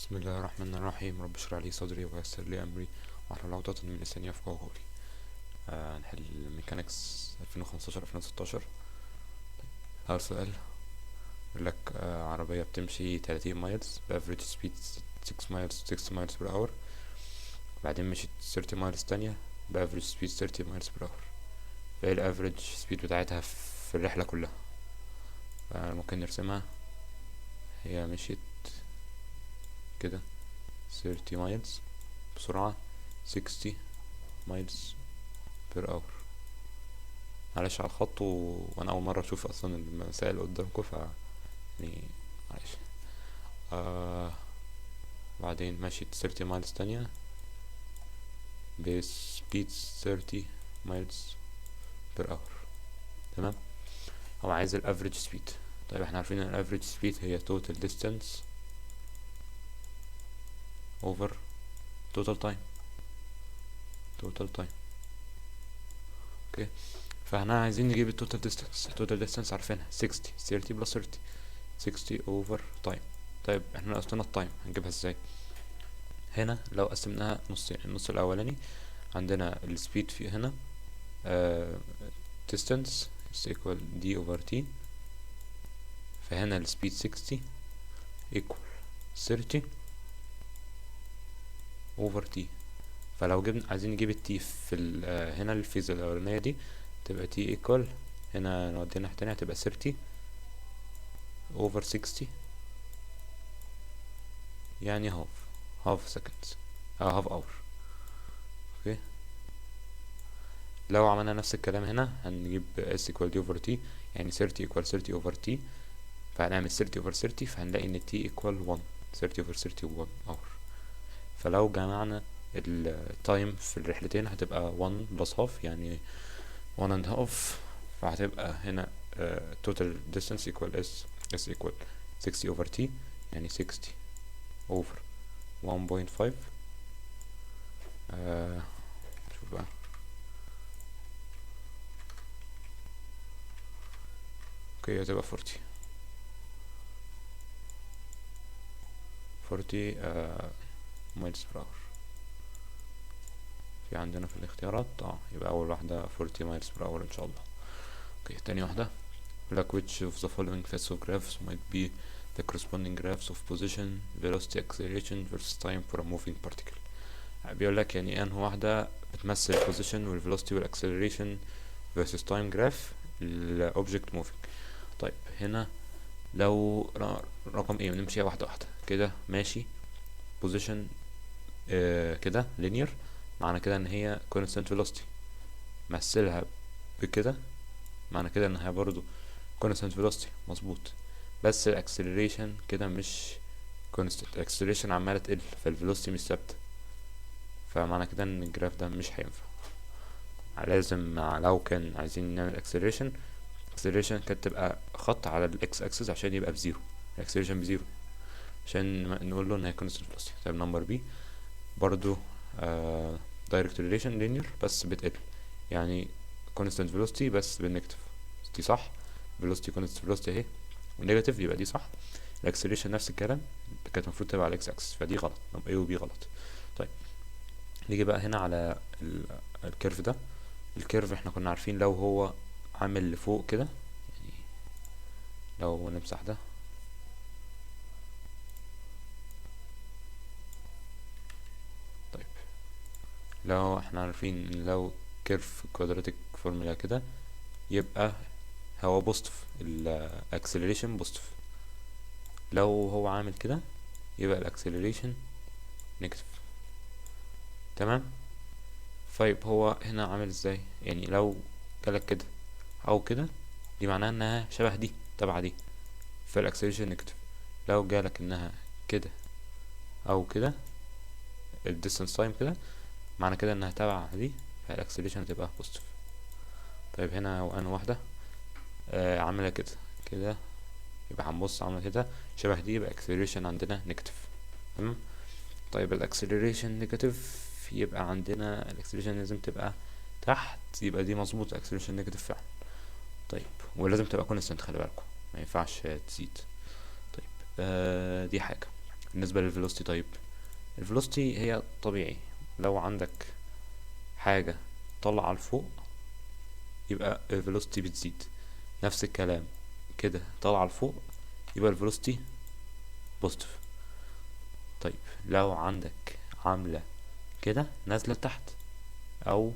بسم الله الرحمن الرحيم. رب اشرح لي صدري ويسر لي امري واحلل عقدة من لساني يفقهوا قولي. هنحل ميكانيكس 2015 2016. اول سؤال يقول لك عربية بتمشي 30 مايلز بافريج سبيد 6 مايلز بر اور، بعدين مشيت 30 مايلز تانية بافريج سبيد 30 مايلز بر اور. فايه الافريج سبيد بتاعتها في الرحلة كلها؟ ممكن نرسمها. هي مشيت كده 30 مايلز بسرعة 60 مايلز بير اور. معلش على الخط وانا اول مرة اشوف اصلا المسائل قدامكم يعني معلش. آه بعدين مشيت 30 مايلز تانية بسبيد 30 مايلز بير اور. تمام. هو عايز الافريج سبيد. طيب احنا عارفين ان الافريج سبيد هي total distance over total time. اوكي، فاحنا عايزين نجيب التوتال ديستانس. التوتال ديستانس عارفينها 60 30 بلس 30 60 over time. طيب احنا قسمنا التايم هنجيبها ازاي؟ هنا لو قسمناها نصين، النص الاولاني عندنا السبيد في هنا distance is equal d over t، فهنا السبيد 60 equal 30 over t. فلو جبنا عايزين نجيب التي في هنا الفيز الاولانية دي تبقى t equal، هنا نودينا الناحية التانية هتبقى 30 over 60 يعني half seconds half hour. اوكي، لو عملنا نفس الكلام هنا هنجيب s equal d over t، يعني 30 equal 30 over t، فهنعمل 30 over 30 فهنلاقي ان t equal 1. 30 over 30 1 hour. فلو جمعنا التايم في الرحلتين هتبقى 1 plus half يعني 1 and half، فهتبقى هنا total distance equal s equal 60 over t يعني 60 over 1.5. شوف بقى. اوكي هتبقى 40 مايلز بر اور. في عندنا في الاختيارات يبقى اول واحدة 40 مايلز بر اور ان شاء الله. اوكي، تاني واحدة like which of the following sets of graphs might be the corresponding graphs of position, velocity, acceleration versus time for a moving particle. بيقول لك يعني انه واحدة بتمثل position والvelocity والاcceleration versus time graph للobject moving. طيب هنا لو رقم ايه نمشي واحدة واحدة كده. ماشي position كده linear، معنى كده ان هي constant velocity. مثلها بكده معنى كده انها برضو constant velocity مظبوط، بس الاكسلريشن كده مش constant. الاكسلريشن عمالة تقل فالفيلوسيتي مش ثابتة، فمعنى كده ان الجراف ده مش هينفع. لازم لو كان عايزين نعمل اكسلريشن كانت تبقى خط على الاكس اكسس عشان يبقى بزيرو، الاكسلريشن بزيرو عشان نقول له ان هي constant velocity. طيب نمبر بي برضو direct relation linear بس بتقل، يعني constant velocity بس بالنيجاتيف. دي صح، velocity constant velocity اهي، والنيجاتيف يبقى دي صح. الاكسلريشن نفس الكلام، كانت المفروض تبقى على الاكس اكسس، فدي غلط. طب A و B غلط. طيب نيجي بقى هنا على الكيرف ده. الكيرف احنا كنا عارفين لو هو عامل لفوق كده، يعني لو نمسح ده طيب لو احنا عارفين ان لو كيرف كوادراتيك فورمولا كده يبقى هو بوزيتيف، الاكسلريشن بوزيتيف. لو هو عامل كده يبقى الاكسلريشن نيجاتيف. تمام. طيب هو هنا عامل ازاي؟ يعني لو جالك كده او كده دي معناها انها شبه دي تبع دي، فالاكسلريشن نيجاتيف. لو جالك انها كده او كده الديستانس تايم كده معنى كده انها تبع دي، فالاكسلريشن هتبقى بوزيتيف. طيب هنا هو انا واحده عامله كده كده، يبقى هنبص عامله كده شبه دي، يبقى اكسلريشن عندنا نيجاتيف. تمام. طيب الاكسلريشن نيجاتيف يبقى عندنا الاكسلريشن لازم تبقى تحت، يبقى دي مظبوط اكسلريشن نيجاتيف فعلا. طيب ولازم تبقى كونستنت، خلي بالكم ما ينفعش تزيد. طيب دي حاجه. بالنسبة للفيلوسيتي تايب، الفيلوسيتي هي طبيعي، لو عندك حاجة طالعة لفوق يبقى الفيلوسيتي بتزيد. نفس الكلام كده طالعة لفوق يبقى الفيلوسيتي بوزيتيف. طيب لو عندك عاملة كده نازلة لتحت، او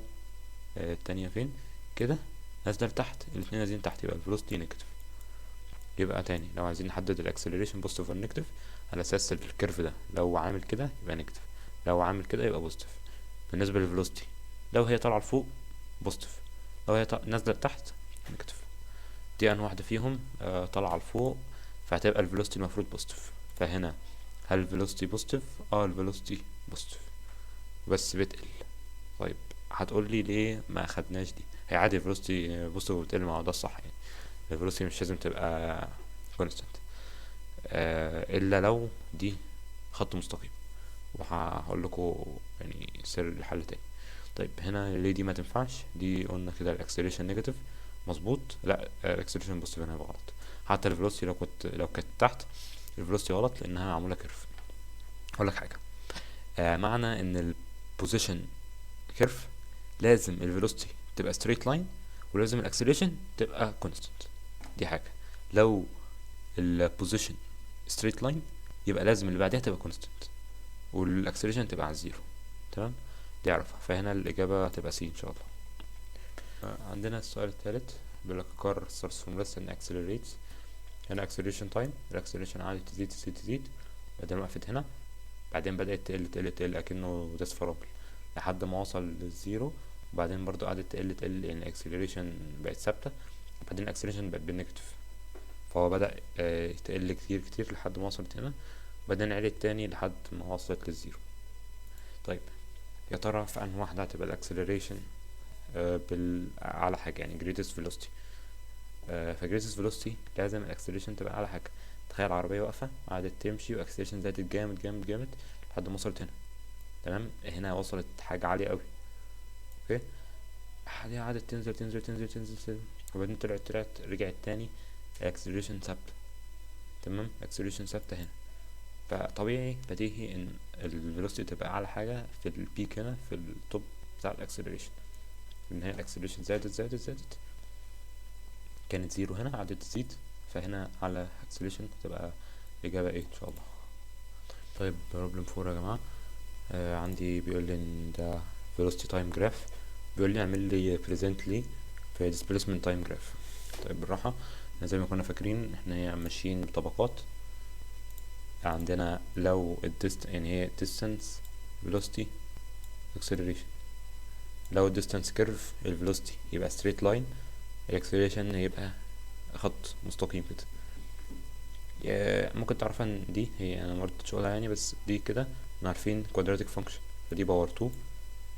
التانية فين كده نازلة لتحت، الاتنين نازلين تحت، يبقى الفيلوسيتي نيجاتيف. يبقى تاني لو عايزين نحدد الاكسلريشن بوزيتيف ولا نيجاتيف، على اساس الكيرف ده لو عامل كده يبقى نيجاتيف، لو عامل كده يبقى بوزيتيف. بالنسبة للفيلوسيتي لو هي طالعة لفوق بوزيتيف، لو هي نازلة لتحت نيجاتيف. دي انهي واحدة فيهم طالعة لفوق، فهتبقى الفيلوسيتي المفروض بوزيتيف. فهنا هل الفيلوسيتي بوزيتيف؟ الفيلوسيتي بوزيتيف بس بتقل. طيب هتقول لي ليه ما اخدناش دي؟ هي عادي الفيلوسيتي بوزيتيف وبتقل، ما هو ده الصح يعني. الفيلوسيتي مش لازم تبقى كونستانت الا لو دي خط مستقيم، وهقول لكم يعني سر الحل تاني. طيب هنا ليه دي ما تنفعش؟ دي قلنا كده الاكسلريشن نيجاتيف مظبوط، لا الاكسلريشن بوزيتيف هنا يبقى غلط. حتى الفيلوسيتي لو كانت تحت الفيلوسيتي غلط لانها معموله كيرف. اقول لك حاجه، معنى ان البوزيشن كيرف لازم الفيلوسيتي تبقى ستريت لاين، ولازم الاكسلريشن تبقى كونستانت. دي حاجه. لو البوزيشن ستريت لاين يبقى لازم اللي بعدها تبقى كونستانت، والاكسلريشن تبقى على الزيرو. تمام، دي اعرفها. فهنا الاجابه هتبقى سي ان شاء الله. عندنا السؤال الثالث بيقول لك قرر source from less and accelerates. هنا acceleration time، الاكسلريشن قعدت تزيد تزيد تزيد، بعدين وقفت هنا، بعدين بدأت تقل تقل تقل اكنه داس فرامل لحد ما وصل للزيرو، وبعدين برضو قعدت تقل تقل لان الاكسلريشن بقت ثابتة، وبعدين الاكسلريشن بقت بالنيجاتيف، فهو بدأ تقل كتير كتير لحد ما وصلت هنا، بعدين علت تاني لحد ما وصلت للزيرو. طيب يا ترى في انهي واحدة هتبقى الاكسلريشن على حاجة يعني greatest velocity؟ ف greatest velocity لازم الاكسلريشن تبقى على حاجة. تخيل عربية واقفة قعدت تمشي واكسلريشن زادت جامد جامد جامد لحد ما وصلت هنا. تمام، هنا وصلت حاجة عالية قوي. اوكي، دي قعدت تنزل تنزل تنزل تنزل تنزل، وبعدين طلعت رجعت تاني الاكسلريشن ثابتة. تمام، الاكسلريشن ثابتة هنا، فطبيعي بديهي ان الفيلوسيتي تبقى اعلى حاجة في البيك هنا في التوب بتاع الاكسلريشن، ان هي الاكسلريشن زادت زادت زادت، كانت زيرو هنا قعدت تزيد، فهنا على اكسلريشن تبقى الاجابة ايه ان شاء الله. طيب بروبلم 4 يا جماعة. عندي بيقول لي ان ده velocity time graph، بيقول لي اعمل لي present لي في displacement time graph. طيب بالراحة، احنا زي ما كنا فاكرين احنا ماشيين بطبقات. عندنا لو يعني هي distance velocity acceleration، لو distance curve velocity يبقى straight line، acceleration يبقى خط مستقيم كده. ممكن تعرفها ان دي هي انا مرضتش اقولها يعني، بس دي كده احنا عارفين quadratic function، فدي باور 2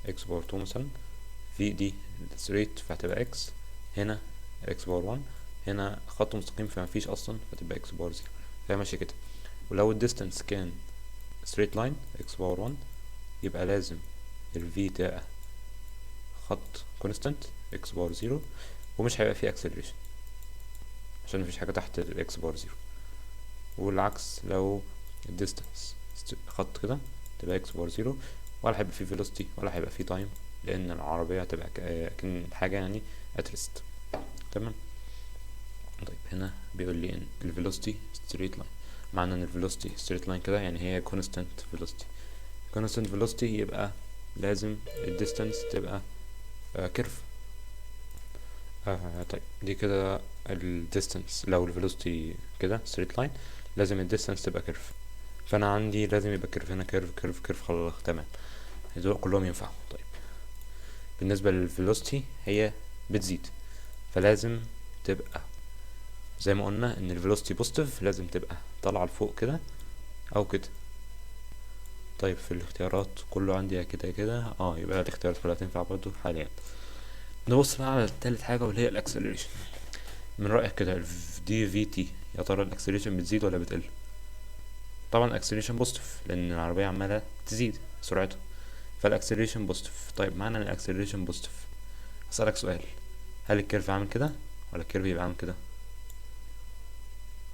x باور 2 مثلا، في دي straight فهتبقى x، هنا x باور 1، هنا خط مستقيم فمفيش اصلا فتبقى x باور 0، فهي ماشية كده. ولو الديستانس كان straight line x باور 1 يبقى لازم ال v تبقى خط constant x باور 0، ومش هيبقى فيه acceleration عشان مفيش حاجة تحت ال x باور 0. والعكس لو الديستانس خط كده تبقى x باور 0، ولا هيبقى فيه velocity ولا هيبقى فيه time، لان العربية هتبقى كأن حاجة يعني at rest. تمام. طيب هنا بيقول لي ان ال velocity straight line، معنى ان ال velocity straight line كده يعني هي constant velocity. constant velocity يبقى لازم ال distance تبقى curve. طيب دي كده ال distance، لو ال velocity كده straight line لازم ال distance تبقى curve، فانا عندي لازم يبقى curve هنا curve curve curve، خلاص تمام، دول كلهم ينفعوا. طيب بالنسبة لل velocity هي بتزيد، فلازم تبقى زي ما قلنا ان ال velocity positive لازم تبقى طالعة لفوق كده او كده. طيب في الاختيارات كله عندي يا كده يا كده، يبقى الاختيارات كلها تنفع برضو حاليا. نبص بقى على تالت حاجة واللي هي الاكسلريشن. من رأيك كده ال دي في تي يا ترى الاكسلريشن بتزيد ولا بتقل؟ طبعا الاكسلريشن بوزيتيف لان العربية عمالة تزيد سرعتها، فالاكسلريشن بوزيتيف. طيب معنى ان الاكسلريشن بوزيتيف، هسألك سؤال، هل الكيرف عامل كده ولا الكيرف يبقى عامل كده؟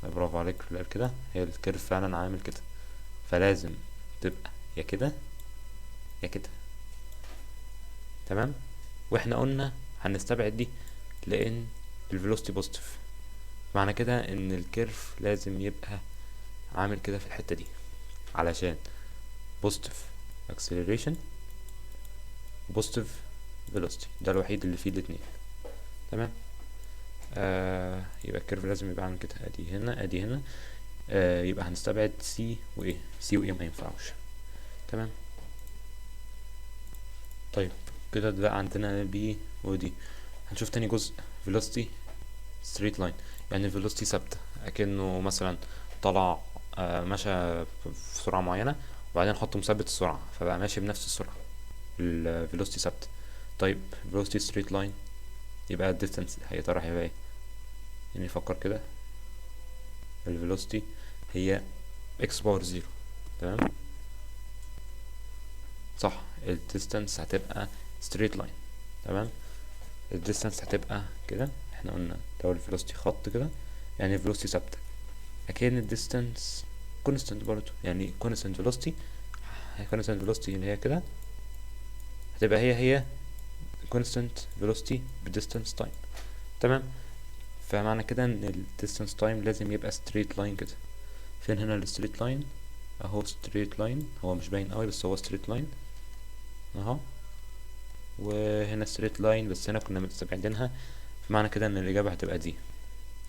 برافو عليك، لا كده هي الكيرف فعلا عامل كده، فلازم تبقى يا كده يا كده. تمام. واحنا قلنا هنستبعد دي لان الفيلوسيتي بوزيتيف، معنى كده ان الكيرف لازم يبقى عامل كده في الحتة دي، علشان بوزيتيف اكسلريشن وبوزيتيف فيلوسيتي، ده الوحيد اللي فيه الاتنين. تمام. يبقى الكيرف لازم يبقى عامل كده، ادي هنا ادي هنا. يبقى هنستبعد سي وايه، سي وايه ما ينفعوش. تمام. طيب كده بقى عندنا بي ودي. هنشوف تاني جزء، velocity straight line. يعني الفيلوسيتي ثابتة، اكنه مثلا طلع مشى في سرعة معينة، وبعدين حط مثبت السرعة فبقى ماشي بنفس السرعة، الفيلوسيتي ثابتة. طيب velocity straight line يبقى الديستانس هي ترى هيبقى ايه؟ يعني نفكر كده، الفيلوسيتي هي اكس باور زيرو. تمام صح. الديستانس هتبقى straight line. تمام. الديستانس هتبقى كده، احنا قلنا لو الفيلوسيتي خط كده يعني الفيلوسيتي ثابتة، اكن الديستانس كونستانت برضو، يعني كونستانت فيلوسيتي. كونستانت فيلوسيتي اللي هي كده هتبقى هي كونستانت فيلوسيتي بديستانس تايم. تمام. فمعنى كده ان الديستانس تايم لازم يبقى ستريت لاين كده. فين هنا الستريت لاين؟ اهو ستريت لاين، هو مش باين قوي بس هو ستريت لاين اهو. وهنا ستريت لاين بس هنا كنا مستبعدينها، فمعنى كده ان الاجابه هتبقى دي.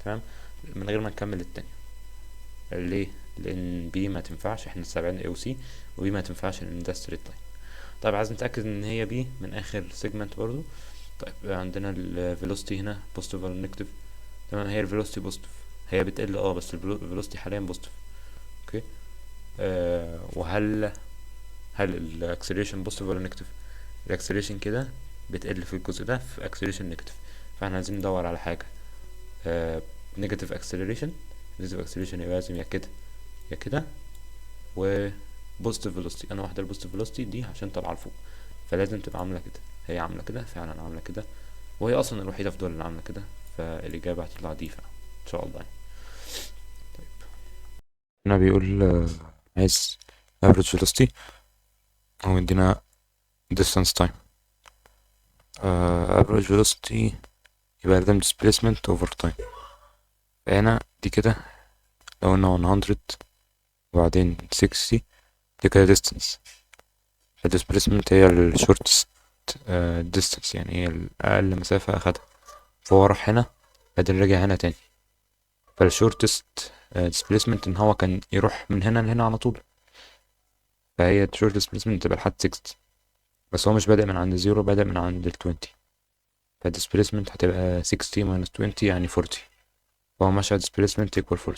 تمام. من غير ما نكمل التاني. ليه؟ لان بي ما تنفعش، احنا استبعدنا اي وسي، وبي ما تنفعش لان ده ستريت لاين. طيب عايز نتاكد ان هي بي من اخر سيجمنت برضو. طيب عندنا الفيلوسيتي هنا بوزيتيف ولا نيجاتيف؟ تمام، هي الفيلوسيتي بوزيتيف، هي بتقل بس الفيلوسيتي حاليا بوزيتيف. اوكي. هل الاكسلريشن بوزيتيف ولا نيجاتيف؟ الاكسلريشن كده بتقل في الجزء ده في اكسلريشن نيجاتيف، فاحنا عايزين ندور على حاجه نيجاتيف اكسلريشن. نيجاتيف اكسلريشن يبقى لازم يا كده يا كده. و بوزيتيف فيلوسيتي، انا واحده البوزيتيف فيلوسيتي دي عشان طالعه لفوق، فلازم تبقى عامله كده. هي عامله كده فعلا، عامله كده، وهي اصلا الوحيده في دول اللي عامله كده، فالاجابه هتطلع دي فعلا ان شاء الله يعني. طيب هنا بيقول عايز average velocity ومدينا distance time. average velocity يبقى ده displacement over time. فهنا دي كده لو قلنا 100 وبعدين 60 دي كده distance. ال displacement هي ال shortest distance، يعني هي الأقل مسافة أخدها، فهو راح هنا بعدين رجع هنا تاني. فال shortest displacement إن هو كان يروح من هنا لهنا على طول، فهي ال short displacement تبقى لحد 60، بس هو مش بادئ من عند 0، بادئ من عند ال 20. فال displacement هتبقى 60 minus 20 يعني 40، فهو مشى displacement equal 40.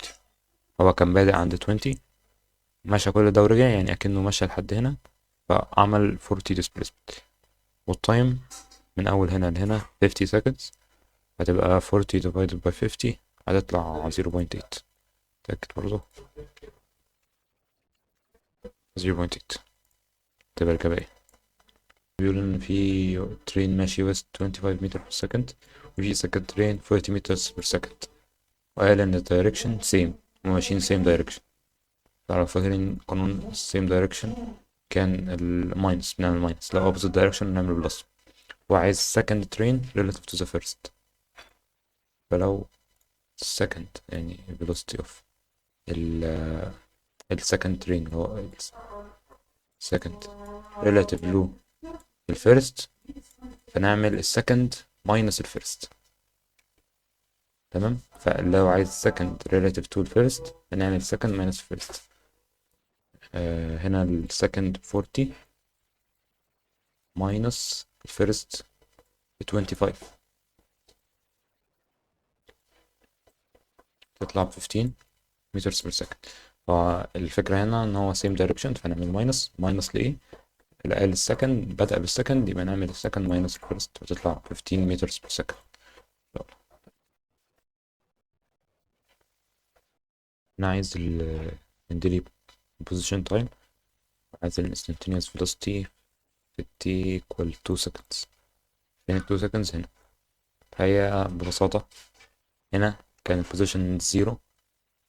هو كان بادئ عند 20 مشى كل ده ورجع، يعني أكنه مشى لحد هنا فعمل 40 displacement. والتايم من أول هنا لهنا 50 seconds، هتبقى 40 divided by 50 هتطلع 0.8. متأكد برضه 0.8 تبقى الإجابة ايه. بيقول إن في ترين ماشي with 25 متر per second، وفي second train 40 meters per second، وقال إن الدايركشن same، هما ماشيين same direction. لو فاكرين قانون same direction كان الماينس، بنعمل ماينس، لو opposite direction نعمل بلس. وعايز second train relative to the first، فلو second يعني velocity of ال second train اللي هو ال second relative له الفيرست، فنعمل السكند ماينس الفيرست. تمام. فلو عايز second relative to الفيرست هنعمل second minus first. هنا السكند 40 minus الفيرست 25 تطلع ب 15 meters per second. فالفكرة هنا ان هو same direction، فنعمل ماينس لإيه؟ الأقل السكند بدأ بالسكند يبقى نعمل السكند ماينس الفيرست وتطلع 15 meters per second. أنا عايز مديلي position time، عايز ال instantaneous velocity في t equal 2 seconds. فين 2 seconds هنا؟ فهي ببساطة هنا كان position 0،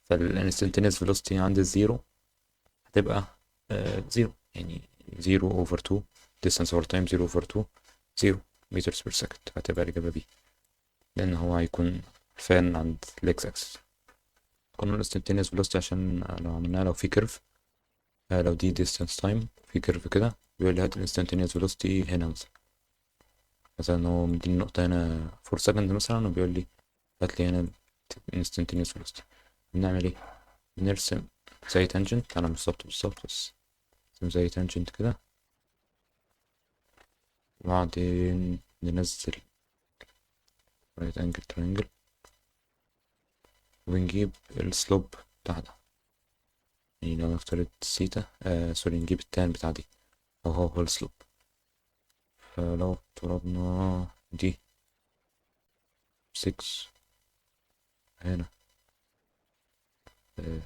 فال instantaneous velocity عند الزيرو هتبقى زيرو، يعني زيرو اوفر تو distance over time زيرو اوفر تو زيرو meters per second. هتبقى الإجابة بي، لأن هو هيكون فان عند الإكس أكسس. قانون instantaneous velocity عشان لو عملناها، لو في كيرف، لو دي distance time في كيرف كده، بيقول لي هات ال instantaneous velocity هنا مثلا هو مديني النقطة هنا 4 second مثلا، وبيقول لي هات لي هنا ال instantaneous velocity. بنعمل ايه؟ بنرسم زي تانجنت، أنا بالظبط بس نرسم زي تانجنت كده، وبعدين ننزل right angle triangle، ونجيب السلوب بتاع ده. يعني لو نفترض سيتا سوري، نجيب التان بتاع دي، أو هو السلوب. فلو افترضنا دي 6 هنا 2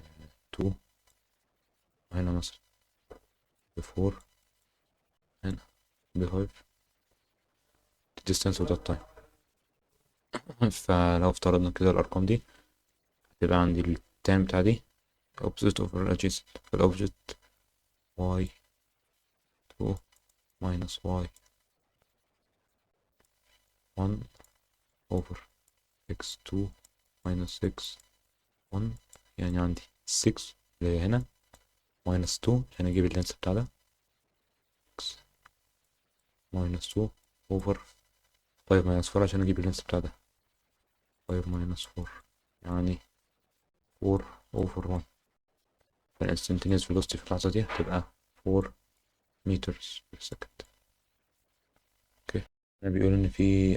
هنا مثلا ب4 هنا ب5 distance of that time. فلو افترضنا كده الأرقام دي، هتبقى عندي التان بتاع دي opposite over adjacent، فالopposite y2 minus y1 over x2 minus x1. يعني عندي 6 اللي هي هنا minus 2 عشان اجيب اللينس بتاع ده، x minus 2 over 5 minus 4 عشان اجيب اللينس بتاع ده، 5 minus 4 يعني 4 over 1. فالinstantaneous velocity في اللحظة دي هتبقى 4 meters per second. اوكي، هنا بيقول ان في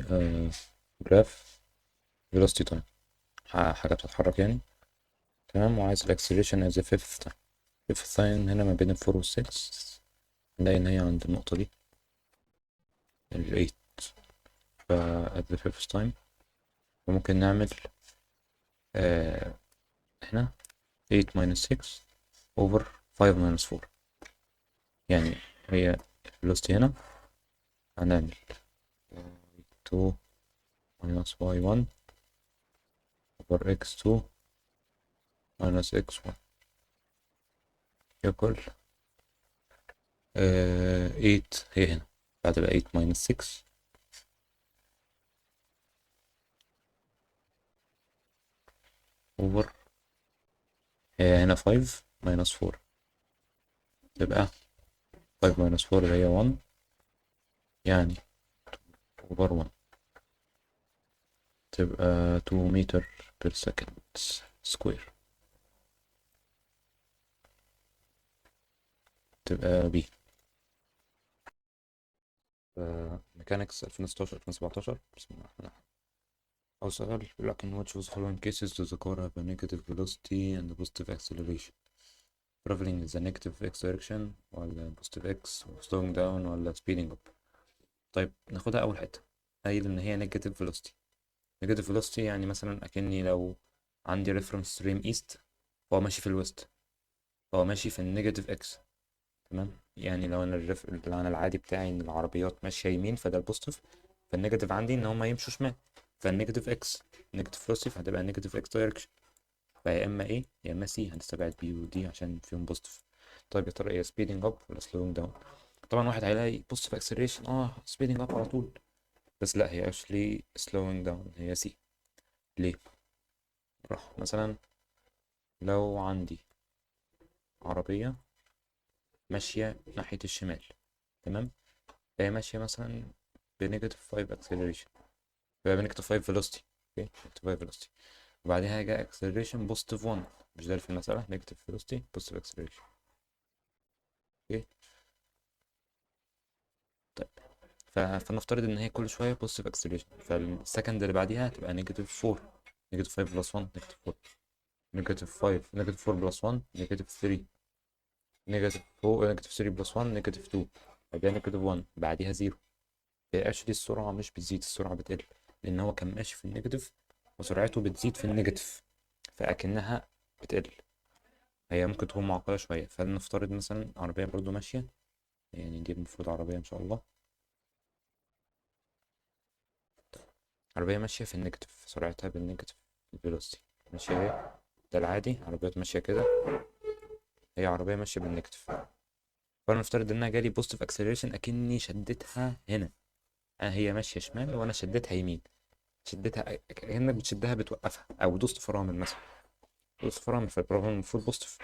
جراف velocity time، حاجة بتتحرك يعني، تمام، وعايز الاكسلريشن as a fifth time. fifth time هنا ما بين ال4 وال6، نلاقي ان هي عند النقطة دي ال8. ف at the fifth time وممكن نعمل هنا 8 minus 6 over 5 minus 4. يعني هي velocity هنا هنعمل 2 minus y1 over x2 minus x1 يقول 8. هي هنا هتبقى 8 minus 6 over هنا 5 minus 4، تبقى 5 minus 4 اللي هي 1، يعني over 1، تبقى 2 meter per second square، تبقى بي. ميكانيكس 2016 2017. بسم الله الرحمن الرحيم. أول سؤال بيقول لك in which of the following cases does the car have a negative velocity and a positive acceleration? traveling in the negative x direction ولا positive x slowing down ولا speeding up؟ طيب ناخدها أول حتة. قايل إن هي negative velocity. negative velocity يعني مثلا أكني لو عندي reference stream east، هو ماشي في الويست، هو ماشي في النيجاتيف اكس، تمام. يعني لو انا لو انا العادي بتاعي ان العربيات ماشيه يمين فده البوزيتيف، فالنيجاتيف عندي ان هما يمشوا شمال، فالنيجاتيف اكس نيجاتيف فلوسي، فهتبقى نيجاتيف اكس دايركشن. فيا اما ايه يا اما سي، هنستبعد بي ودي عشان فيهم بوزيتيف. طيب يا ترى ايه سبيدنج اب ولا سلوينج داون؟ طبعا واحد هيلاقي بوزيتيف اكسلريشن سبيدنج اب على طول، بس لا، هي اكشلي سلوينج داون، هي سي. ليه؟ راح مثلا لو عندي عربيه ماشيه ناحيه الشمال، تمام، هي ماشيه مثلا بنيجاتيف 5 acceleration، يبقى بنيجاتيف 5 velocity. اوكي، نيجاتيف 5 velocity، وبعدها جاء acceleration بوزيتيف 1، مش ده في المسألة نيجاتيف velocity بوزيتيف acceleration. اوكي، طيب فنفترض ان هي كل شوية بوزيتيف acceleration، فالسكند اللي بعديها هتبقى نيجاتيف 4، نيجاتيف 5 بلس 1 نيجاتيف 4، نيجاتيف 5 نيجاتيف 4 بلس 1 نيجاتيف 3، نيجاتيف 4 نيجاتيف 3 بلس 1 نيجاتيف 2، بعدها نيجاتيف 1، بعديها 0. هي اكشلي السرعة مش بتزيد، السرعة بتقل، لأن هو كان ماشي في النيجاتيف وسرعته بتزيد في النيجاتيف، فأكنها بتقل. هي ممكن تكون معقدة شوية، فلنفترض مثلا عربية برضو ماشية، يعني دي المفروض عربية إن شاء الله، عربية ماشية في النيجاتيف، سرعتها بالنيجاتيف الفيلوسيتي، ماشية اهي، ده العادي، عربيات ماشية كده هي عربيه ماشيه بالنيجاتيف، فانا نفترض انها جالي بوزيتيف اكسلريشن اكني شدتها هنا. هي ماشيه شمال وانا شدتها يمين، شدتها كانك بتشدها بتوقفها، او دوست فرامل مثلا، دوست فرامل، فالبرامل المفروض بوزيتيف،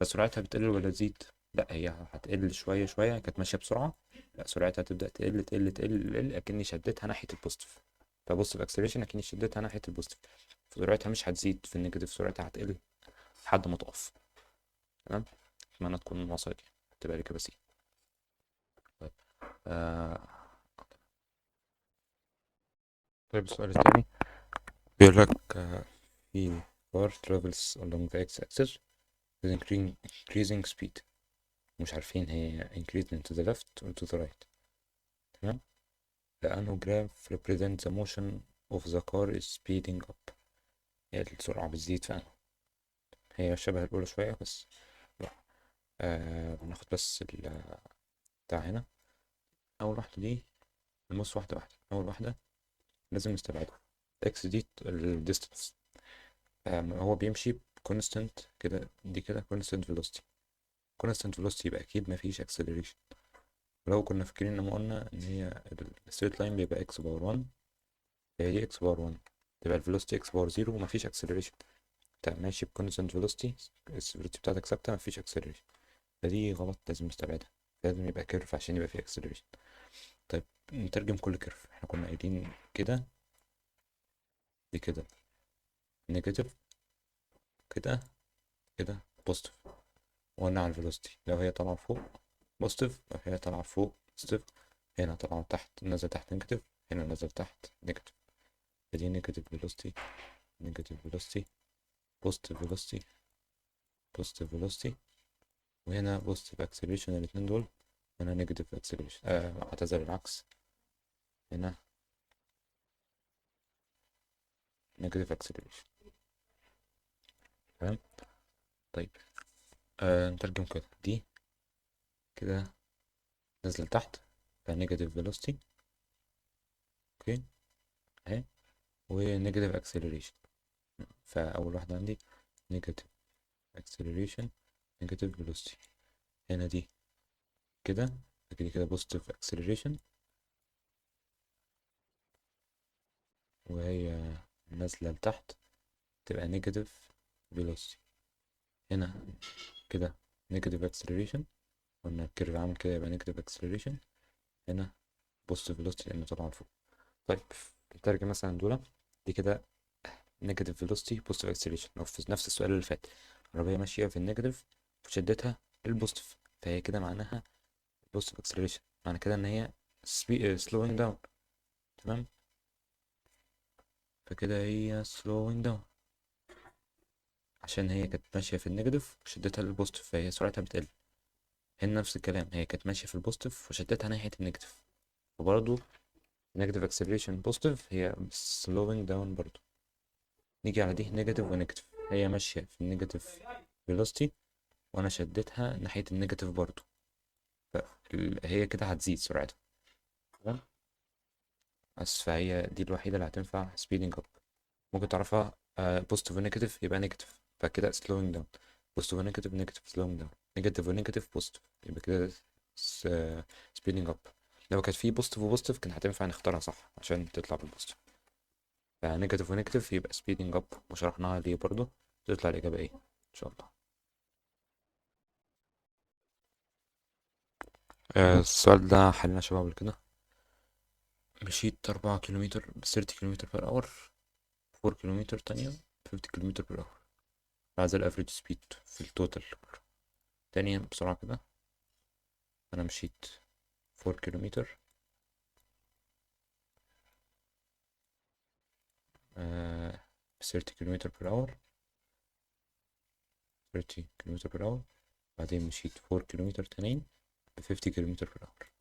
بس سرعتها بتقل ولا تزيد؟ لا، هي هتقل شويه شويه، كانت ماشيه بسرعه، لا سرعتها تبدا تقل تقل تقل تقل اكني شدتها ناحيه البوزيتيف، فبوزيتيف اكسلريشن اكني شدتها ناحيه البوزيتيف، فسرعتها مش هتزيد في النيجاتيف، سرعتها هتقل لحد ما تقف. تمام، اتمنى تكون وصلت يعني، تبقى لك بسيط. طيب آه... طيب السؤال التاني بيقول لك في car travels along the x-axis with increasing speed، مش عارفين هي increasing to the left or to the right. تمام، the graph represents the motion of the car is speeding up، هي السرعة بتزيد فعلا، هي شبه الأولى شوية بس لا. بناخد بس بتاع هنا، أول واحدة دي نبص واحدة واحدة. أول واحدة لازم نستبعدها، x دي ال distance، هو بيمشي constant كده، دي كده constant velocity، constant velocity يبقى أكيد مفيش acceleration. ولو كنا فاكرين لما قلنا إن هي الستريت لاين بيبقى x باور 1، هي دي x باور 1 تبقى الفيلوسيتي x باور 0 ومفيش acceleration. انت ماشي بكونستنت فيلوسيتي، السيفيريتي بتاعتك ثابتة، مفيش acceleration، فدي غلط لازم نستبعدها، لازم يبقى كيرف عشان يبقى فيه acceleration. طيب نترجم كل كيرف، احنا كنا قايلين كده، دي كده نيجاتيف، كده كده بوزيتيف، وقلنا على الفيلوسيتي لو هي طالعة فوق بوزيتيف، لو هي طالعة فوق بوزيتيف، هنا طالعة تحت نازلة تحت نيجاتيف، هنا نازلة تحت نيجاتيف، فدي نيجاتيف فيلوسيتي، نيجاتيف فيلوسيتي، بوزيتيف فيلوسيتي، بوزيتيف فيلوسيتي، وهنا بوزيتيف اكسلريشن الاتنين دول، هنا نيجاتيف اكسلريشن، اعتذر العكس، هنا نيجاتيف اكسلريشن. تمام، طيب نترجم كده، دي كده نازلة تحت فنيجاتيف فيلوسيتي، اوكي اهي، ونيجاتيف اكسلريشن، فأول واحدة عندي نيجاتيف اكسلريشن، نيجاتيف فيلوسيتي، هنا دي كده، دي كده بوزيتيف اكسلريشن وهي نازلة لتحت تبقى نيجاتيف فيلوسيتي، هنا كده نيجاتيف اكسلريشن، قلنا الكيرف عامل كده يبقى نيجاتيف اكسلريشن، هنا بوزيتيف فيلوسيتي لأنه طبعا فوق. طيب نترجم مثلا دول، دي كده نيجاتيف فيلوسيتي بوزيتيف اكسلريشن، أو في نفس السؤال اللي فات العربية ماشية في النيجاتيف وشدتها البوزيتيف، فهي كده معناها بوزيتيف اكسلريشن، معنى كده إن هي slowing down. تمام، فكده هي slowing down عشان هي كانت ماشية في النيجاتيف وشدتها للبوزيتيف فهي سرعتها بتقل. هنا نفس الكلام، هي كانت ماشية في البوزيتيف وشدتها ناحية النيجاتيف، وبرضه نيجاتيف اكسلريشن بوزيتيف هي slowing down برضه. نيجي على دي نيجاتيف ونيجاتيف، هي ماشية في النيجاتيف فيلوسيتي وانا شدتها ناحية النيجاتيف برضو، فهي كده هتزيد سرعتها. تمام، بس فهي دي الوحيدة اللي هتنفع speeding up. ممكن تعرفها بوزيتيف ونيجاتيف يبقى نيجاتيف، فكده slowing down، بوزيتيف ونيجاتيف نيجاتيف slowing down، نيجاتيف ونيجاتيف بوزيتيف، يبقى كده speeding up. لو كانت في بوزيتيف وبوزيتيف كان هتنفع نختارها صح عشان تطلع بالبوزيتيف، فنيجاتيف ونيجاتيف يبقى speeding up، وشرحناها ليه برضو، تطلع الإجابة ايه إن شاء الله. السؤال ده حلنا شباب قبل كده. مشيت 4 كيلومتر ب 30 كيلومتر بر اور، 4 كيلومتر تانية 50 كيلومتر بر اور، هذا الافريج سبيد في التوتال. تانية بسرعة كده، أنا مشيت 4 كيلومتر ب 30 كيلومتر بر اور، 30 كيلومتر بر اور، بعدين مشيت 4 كيلومتر تانيين ب 50 كيلومتر بر اور،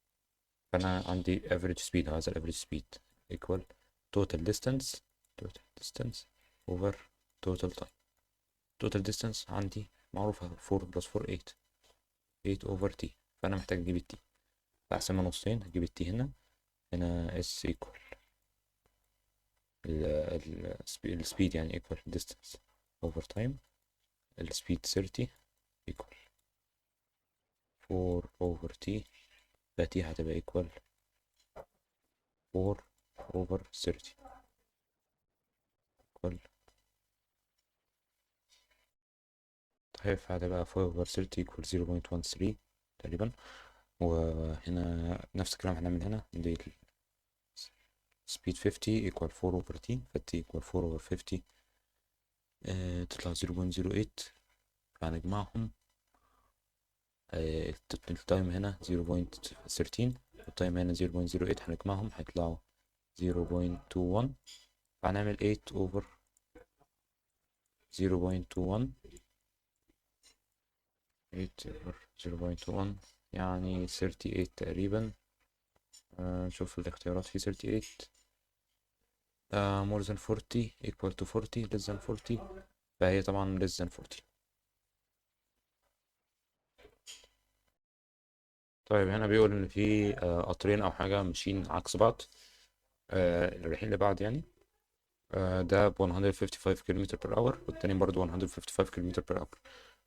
فأنا عندي average speed، هذا الافريج سبيد equal total distance، total distance over total time. total distance عندي معروفة 4 بلس 4 8، 8 over t، فأنا محتاج أجيب التي، فأقسمها نصين هجيب التي هنا، هنا s equal السبيد يعني equal distance over time، السبيد 30 equal 4 over t، فتي هتبقى equal 4 over 30 equal. طيب هتبقى 4 over 30 equal 0.13 تقريبا. وهنا نفس الكلام هنعمل هنا، دي speed 50 equal 4 over t، فت equal 4 over 50 تطلع 0.08. فهنجمعهم. التايم هنا 0.13 والتايم هنا 0.08، هنجمعهم هيطلعوا 0.21. فهنعمل 8 over 0.21، 8 over 0.21 يعني 38 تقريبا. نشوف الاختيارات في 38. more than 40 equal to 40 less than 40، فهي طبعا less than 40. طيب هنا بيقول ان في قطرين او حاجه ماشيين عكس بعض، رايحين لبعض يعني. ده ب 155 كيلومتر بر اور، والتاني برضه 155 كيلومتر بر اور،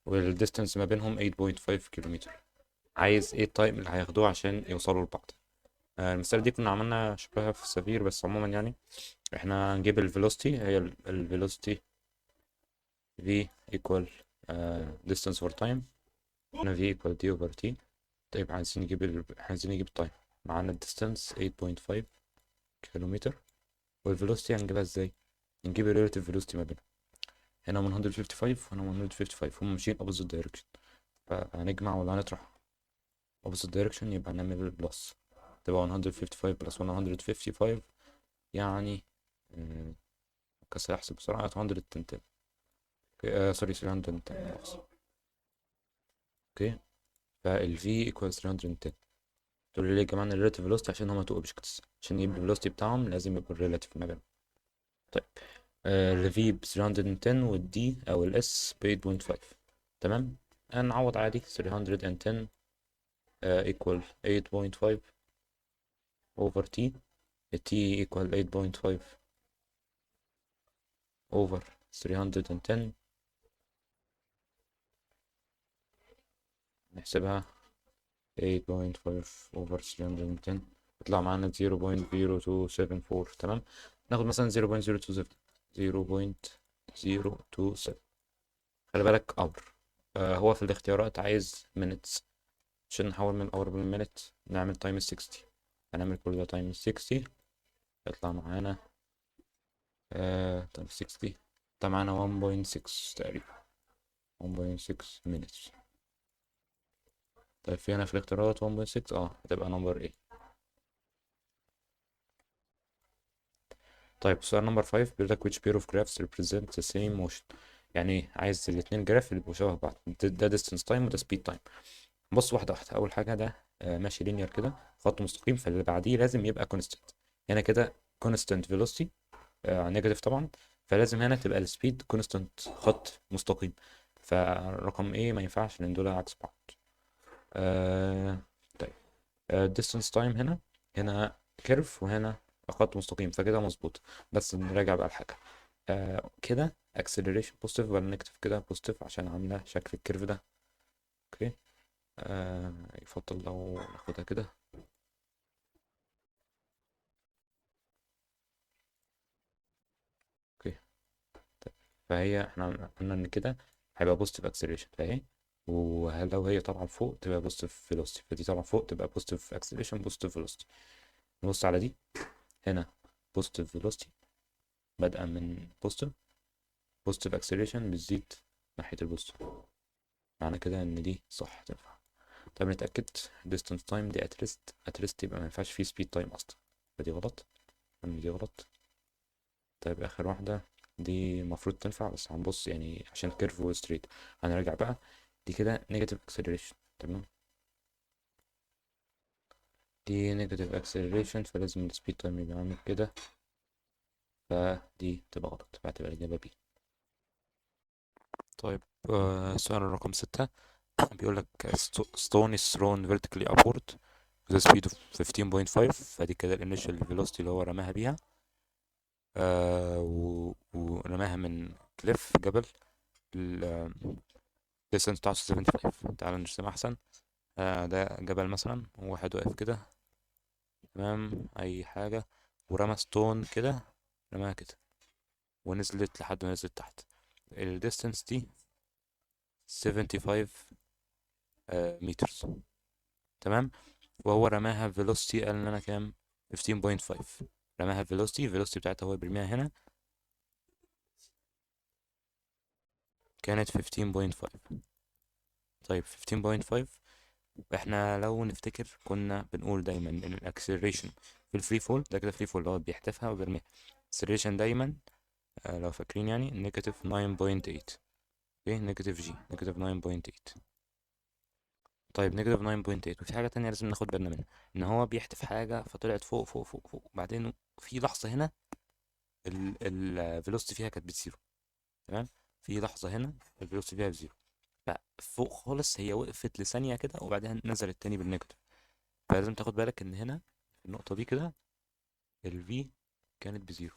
والديستانس ما بينهم 8.5 كيلومتر. عايز ايه التايم اللي هياخدوه عشان يوصلوا لبعض. المسألة دي كنا عملنا شبهها في السفير، بس عموما يعني احنا هنجيب الفيلوسيتي، هي الفيلوسيتي v equal distance over time. هنا v equal d over t. طيب عايزين نجيب التايم. معانا الديستانس 8.5 كيلومتر، والفيلوسيتي هنجيبها ازاي؟ نجيب الريلاتيف فيلوسيتي ما بينهم. هنا 155 وهنا 155، هم ماشيين opposite direction، فهنجمع ولا هنطرح opposite direction، يبقى هنعمل بلس، تبقى 155 بلس 155 يعني كسر احسب بسرعة 110. سوري 310 مؤاخذة. اوكي، فال V equals 310. تقول لي ليه جمعنا ال relative velocity؟ عشان هما two objects، عشان نجيب ال velocity بتاعهم لازم يبقى ال relative ما بينهم. طيب ال V ب 310 وال D أو ال S ب 8.5. تمام، نعوض عادي. 310 equal 8.5 over T، T equal 8.5 over 310. نحسبها 8.5 over 310 يطلع معانا 0.0274. تمام، ناخد مثلا 0.027. 0.027. خلي بالك اور. هو في الاختيارات عايز minutes، عشان نحول من اور بالمينت نعمل تايم 60. هنعمل كل ده تايم 60، يطلع معانا تايم 60 يطلع معانا 1.6 تقريبا، 1.6 minutes. طيب في هنا في الاختيارات 1.6، هتبقى نمبر ايه. طيب سؤال نمبر 5 بيقول لك which pair of graphs represent the same motion. يعني عايز الاتنين جراف اللي بيبقوا شبه بعض، ده distance time وده speed time. بص واحدة واحدة. أول حاجة ده ماشي لينير كده خط مستقيم، فاللي بعديه لازم يبقى constant. هنا كده constant velocity نيجاتيف طبعا، فلازم هنا تبقى السبيد constant خط مستقيم. فرقم ايه ما ينفعش لأن دول عكس بعض. طيب distance time هنا كيرف وهنا خط مستقيم، فكده مظبوط. بس نراجع بقى الحاجة. كده acceleration positive ولا نيجاتيف؟ كده positive عشان عاملة شكل الكيرف ده. اوكي، يفضل لو ناخدها كده. اوكي، طيب فهي احنا قلنا ان كده هيبقى positive acceleration فاهي، ولو هي طبعا فوق تبقى positive velocity، فدي طبعا فوق تبقى positive acceleration positive velocity. نبص على دي. هنا positive velocity بادئة من positive acceleration بتزيد ناحية البوزيتيف، معنى كده ان دي صح تنفع. طب نتأكد. distance time دي at rest يبقى ما ينفعش فيه speed time اصلا، فدي غلط، دي غلط. طيب اخر واحدة دي المفروض تنفع، بس هنبص يعني عشان كيرف وستريت. هنرجع بقى، دي كده negative acceleration. تمام، دي negative acceleration فلازم السبيد تايم يبقى عامل كده، فدي تبقى غلط، فهتبقى الإجابة بي. طيب سؤال رقم 6 بيقول لك stone is thrown vertically upward with a speed of 15.5. فدي كده الانيشال velocity اللي هو رماها بيها، ورماها من كليف جبل. distance بتاعته 75. تعالى نرسم احسن. ده جبل مثلا، وواحد واقف كده، تمام، اي حاجة، ورمى ستون كده، رماها كده ونزلت لحد ما نزلت تحت. الديستنس دي 75 مترز، تمام. وهو رماها فيلوسيتي، قال ان انا كام؟ 15.5. رماها فيلوسيتي بتاعتها هو بيرميها هنا كانت 15.5. طيب 15.5، احنا لو نفتكر كنا بنقول دايما ان الاكسلريشن في الفري فول ده كده، فري فول اللي هو بيحتفها وبيرميها، الاكسلريشن دايما لو فاكرين يعني نيجاتيف 9.8. اوكي، نيجاتيف جي، نيجاتيف 9.8. طيب نيجاتيف 9.8، وفي حاجة تانية لازم ناخد بالنا منها، ان هو بيحتف حاجة فطلعت فوق فوق فوق فوق، بعدين في لحظة هنا الفيلوسيتي فيها كانت بزيرو، تمام. في لحظة هنا الفيلوسيتي فيها بزيرو، ففوق خالص هي وقفت لثانية كده وبعدين نزلت تاني بالنيجاتيف. فلازم تاخد بالك ان هنا في النقطة دي كده ال V كانت بزيرو.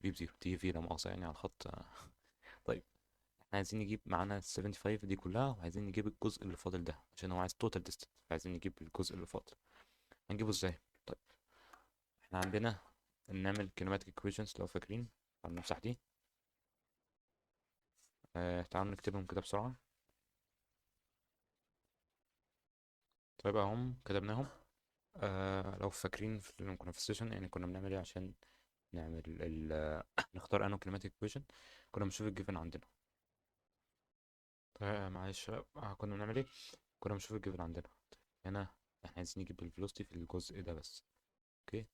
V بزيرو، دي V لا مؤاخذة يعني على الخط. طيب احنا عايزين نجيب معانا ال 75 دي كلها، وعايزين نجيب الجزء اللي فاضل ده عشان هو عايز توتال ديستنس، فعايزين نجيب الجزء اللي فاضل. هنجيبه ازاي؟ طيب احنا عندنا نعمل كينيماتيك ايكويشنز لو فاكرين. هنمسح دي. تعالوا نكتبهم كده بسرعة. طيب اهم كتبناهم. لو فاكرين لما كنا في السيشن يعني كنا بنعمل ايه عشان نعمل نختار انو كلماتيك ايكويشن؟ كنا بنشوف الجيفن عندنا. طيب معلش يا شباب، كنا بنعمل ايه؟ كنا بنشوف الجيفن عندنا. طيب هنا احنا عايزين نجيب الفيلوسيتي في الجزء ده بس. اوكي.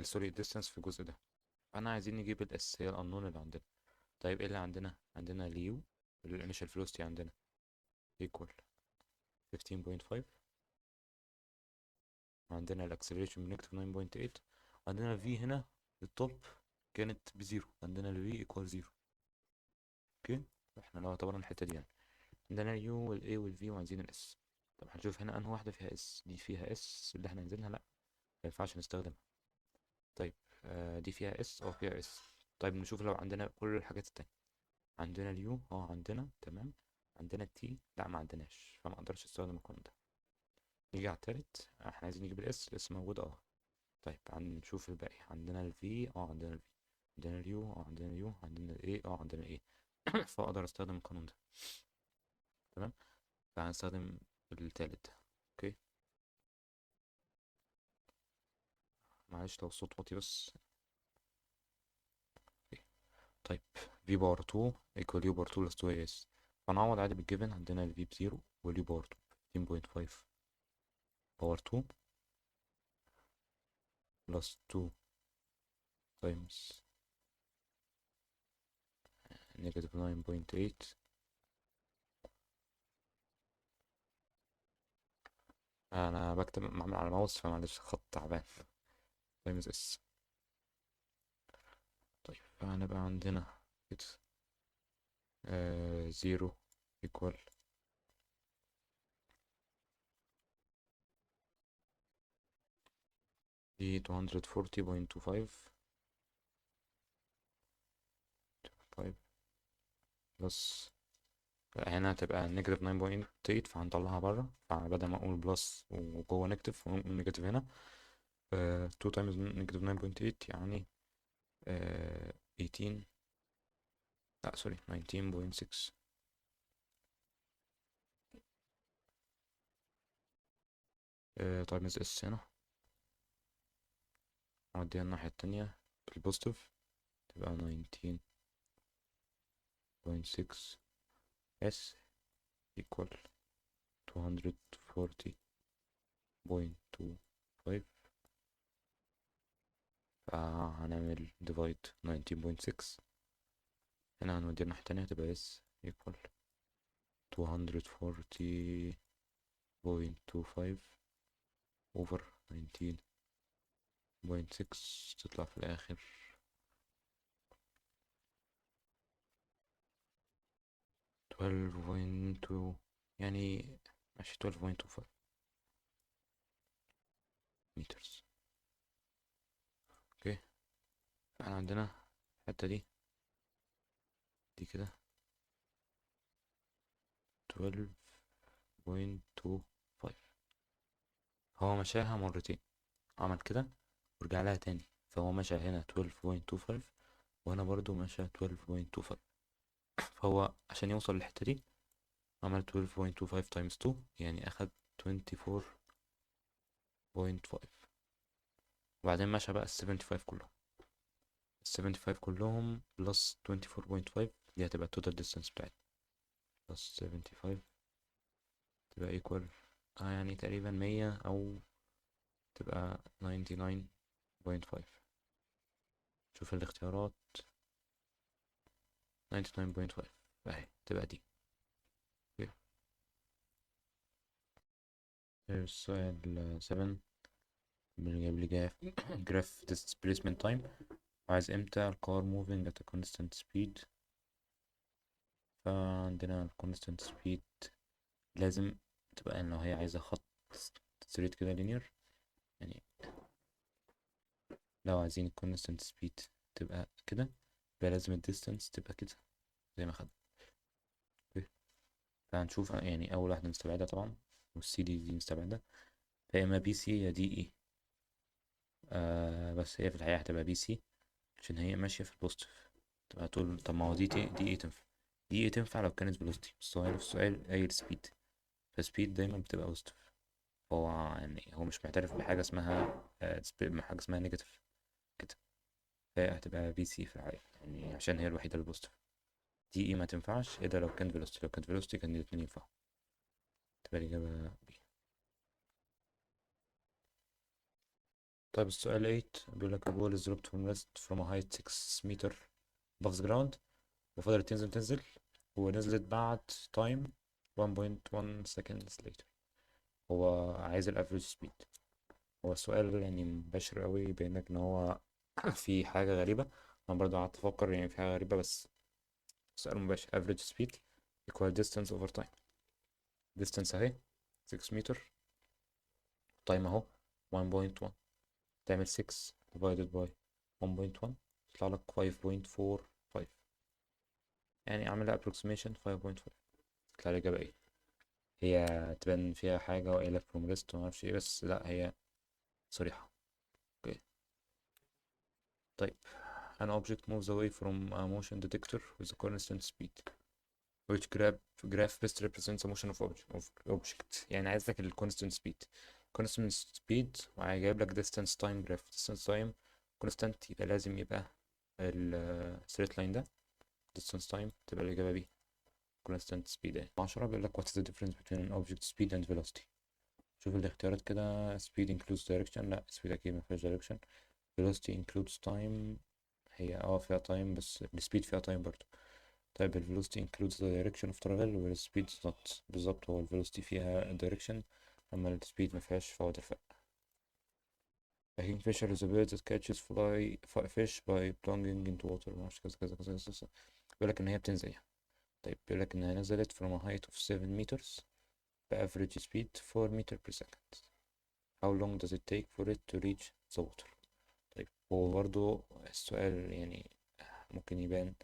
سوري، الديستانس في الجزء ده. فانا عايزين نجيب الاس، هي الانون اللي عندنا. طيب ايه اللي عندنا؟ عندنا اليو، الانيشال فيلوسيتي عندنا equal 15.5، وعندنا الاكسلريشن بنكتب 9.8، وعندنا الفي هنا التوب كانت بزيرو، عندنا الفي ايكوال زيرو. اوكي. احنا لو اعتبرنا الحته دي يعني عندنا اليو والاي والفي وعايزين الاس. طب هنشوف هنا انهي واحده فيها اس. دي فيها اس اللي احنا عايزينها؟ لا، ما ينفعش نستخدمها. طيب دي فيها اس او فيها اس. طيب نشوف لو عندنا كل الحاجات التانية. عندنا اليو، عندنا تمام. عندنا التي، لا ما عندناش، فما اقدرش استخدم القانون ده. نيجي على التالت، احنا عايزين نجيب الاس، الاس موجود طيب هنشوف الباقي. عندنا الفي، عندنا الفي، عندنا اليو، عندنا اليو، عندنا الاي، عندنا الاي. فاقدر استخدم القانون ده. تمام. فهنستخدم التالت ده. اوكي. معلش لو الصوت واطي بس. اوكي. طيب في باور 2 ايكوال يو باور 2 بلس 2 اس. هنعوض عادي بالجيفن. عندنا الفي بزيرو واليو باور 2 15.5 باور 2 بلس 2 تايمز نيجاتيف 9.8. انا بكتب معمول على ماوس فمعلش خط تعبان. تايمز اس. طيب فهنبقى عندنا كده زيرو ايكوال دي 240.25 بلس. هنا هتبقى نيجاتيف 9.8 فهنطلعها بره، فبدل ما اقول بلس وجوه نيجاتيف ونقول نيجاتيف هنا. 2 تايمز نيجاتيف 9.8 يعني 18، لا سوري 19.6 تايمز اس هنا. نوديها الناحية التانية بالبوزيتيف، تبقى 19.6 اس equal 240.25. فهنعمل divide 19.6 هنا، هنودي الناحية التانية هتبقى s equal 240.25 over 19.6، تطلع في الآخر 12.2 يعني، ماشي 12.25 meters. اوكي. فاحنا عندنا الحتة دي كده 12.25. هو مشاها مرتين، عمل كده ورجع لها تاني، فهو مشى هنا 12.25 وهنا برضو مشى 12.25. فهو عشان يوصل للحتة دي عمل 12.25 times 2، يعني أخد 24.5. وبعدين مشى بقى 75 كلهم، 75 كلهم بلس 24.5، دي هتبقى التوتال ديستانس بتاعتنا، بلس 75 تبقى ايكوال يعني تقريبا 100 أو تبقى 99.5. شوف الاختيارات، 99.5 اهي تبقى دي. اوكي. السؤال 7 جايب لي جراف displacement time، وعايز امتى الكار moving at a constant speed. فعندنا ال constant speed لازم تبقى ان لو هي عايزة خط straight كده linear، يعني لو عايزين ال constant speed تبقى كده يبقى لازم ال distance تبقى كده زي ما خدنا. اوكي. فهنشوف يعني أول واحدة نستبعدها طبعا، والسي دي نستبعدها، فيا إما بي سي يا دي إي. بس هي في الحقيقة هتبقى بي سي عشان هي ماشية في البوزيتيف. تبقى تقول طب ما هو دي ايه تنفع، دي ايه تنفع لو كانت فيلوسيتي، بس هو هنا في السؤال قايل سبيد، فسبيد دايما بتبقى بوزيتيف. هو يعني هو مش معترف بحاجة اسمها حاجة اسمها نيجاتيف كده، فهي هتبقى بي سي في الحقيقة، يعني عشان هي الوحيدة اللي بوزيتيف. دي ايه ما تنفعش الا لو كانت فيلوسيتي، لو كانت فيلوسيتي كان الاتنين ينفعوا. تبقى الإجابة بي. طيب السؤال 8 بيقول لك a ball is dropped from rest from a height 6 meter above the ground، وفضلت تنزل ونزلت بعد time 1.1 seconds later. هو عايز الافريج سبيد. هو السؤال يعني مباشر قوي، يبين لك ان هو في حاجة غريبة. انا برضو قعدت افكر يعني في حاجة غريبة، بس السؤال مباشر average speed equal distance over time. distance اهي 6 متر، time اهو 1.1، تعمل 6 divided by 1.1 يطلع لك 5.45، يعني اعمل approximation 5.5 يطلع لي اجابة ايه. هي تبان فيها حاجة وقايلة from rest ومعرفش ايه، بس لا هي صريحة. اوكي. طيب an object moves away from a motion detector with a constant speed which graph best represents a motion of object. يعني عايز لك ال constant speed، constant speed وجايب لك distance time graph. distance time constant يبقى لازم يبقى ال straight line ده distance time، تبقى الإجابة B constant speed. 10 بيقول لك what's the difference between an object speed and velocity. شوف الاختيارات كده، speed includes direction، لا speed أكيد مفيهاش direction. velocity includes time، هي فيها time بس السبيد فيها time برضو. طيب ال velocity includes the direction of travel وال speed does not. بالظبط، هو ال velocity فيها direction أما ال speed مفيهاش، فهو ده الفرق. A kingfisher is a bird that catches fish by plunging into water، معرفش كذا كذا كذا كذا. بيقولك إن هي بتنزل يعني. طيب بيقولك إنها نزلت from a height of 7 meters ب average speed 4 meter per second. How long does it take for it to reach the water. طيب هو برضو السؤال يعني ممكن يبان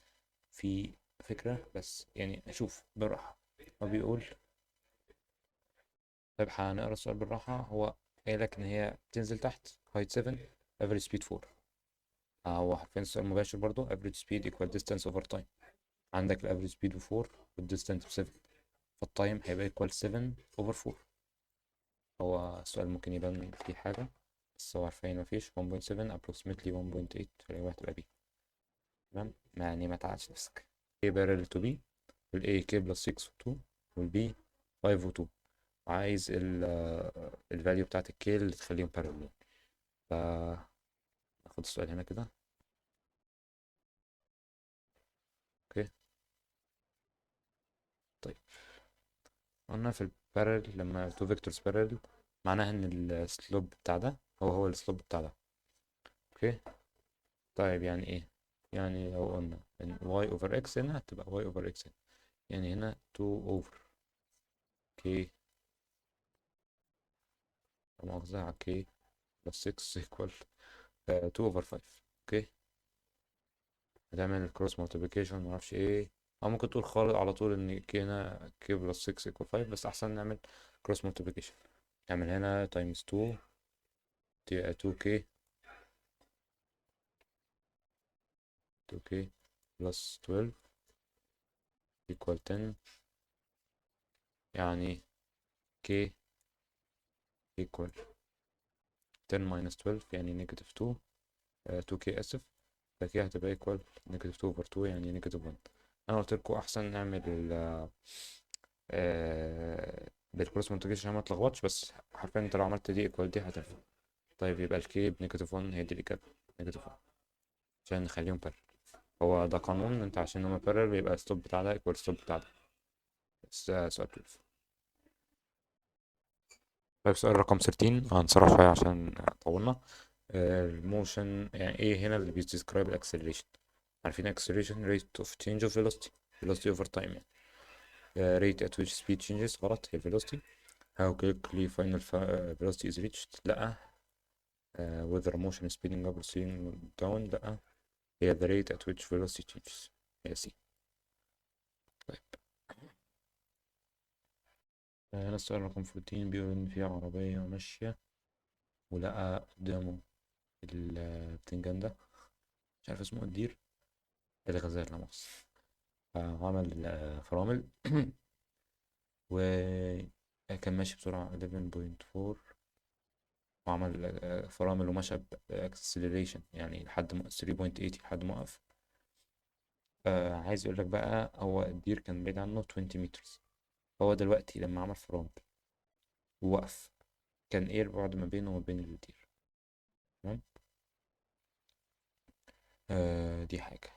في فكرة، بس يعني أشوف بالراحة. هو بيقول، طيب هنقرا السؤال بالراحة. هو قايلك إن هي بتنزل تحت height 7 average speed 4. هو حرفيا السؤال مباشر برضو average speed equal distance over time. عندك ال average speed ب 4 وال distance ب 7، فالتايم هيبقى equal 7 over 4. هو السؤال ممكن يبان فيه حاجة، بس هو حرفيا مفيش. 1.7 approximately 1.8، فالإجابة هتبقى B. تمام، يعني ما تعادش نفسك. A parallel to B، وال A K plus 6 و 2، وال B 5 و 2، وعايز ال value بتاعت ال K اللي تخليهم parallel. ف ناخد السؤال هنا كده. اوكي. طيب قلنا في ال parallel لما two vectors parallel معناها ان السلوب بتاع ده هو السلوب بتاع ده. اوكي. طيب يعني ايه؟ يعني لو قلنا ان y over x هنا هتبقى y over x هنا، يعني هنا 2 over k، لا مؤاخذة على k plus 6 equal 2 over 5. اوكي. هتعمل cross multiplication معرفش ايه، او ممكن تقول خالص على طول ان كي هنا كي بلس 6 ايكوال 5، بس احسن نعمل كروس مولتيبيكيشن. نعمل هنا تايمز 2 تبقى 2k 2k بلس 12 equal 10. يعني k equal 10 minus 12 يعني نيجاتيف 2. 2k اسف. فكده هتبقى equal نيجاتيف 2 over 2 يعني نيجاتيف 1. انا قلت لكم احسن نعمل بالكروس مولتيبيكيشن عشان ما تلخبطش، بس حرفيا انت لو عملت دي equal دي هتنفع. طيب يبقى الكي بنيجاتيف 1 هي دي الإجابة، نيجاتيف 1، عشان نخليهم بارل. هو ده قانون، انت عشان هما بارل بيبقى الستوب بتاع ده equal الستوب بتاع ده. بس ده سؤال 12. طيب سؤال رقم 13 هنسرع شوية عشان طولنا. الموشن يعني ايه هنا اللي بيديسكرايب الاكسلريشن؟ عارفين acceleration rate of change of velocity velocity over time يعني. rate at which speed changes غلط، هي velocity. how quickly final velocity is reached لأ. whether motion is speeding up or slowing down لأ. هي the rate at which velocity changes، هي C. طيب هنا السؤال رقم 14 بيقول إن في عربية ماشية ولقى قدامه البتنجان ده، مش عارف اسمه الدير، الغزال لا مؤاخذة. فعمل فرامل وكان ماشي بسرعة 11.4، وعمل فرامل ومشى بأكسلريشن يعني لحد 3.80 لحد ما وقف. عايز يقول لك بقى هو الدير كان بعيد عنه 20 متر. هو دلوقتي لما عمل فرامل ووقف كان ايه البعد ما بينه وما بين الدير؟ تمام. دي حاجة.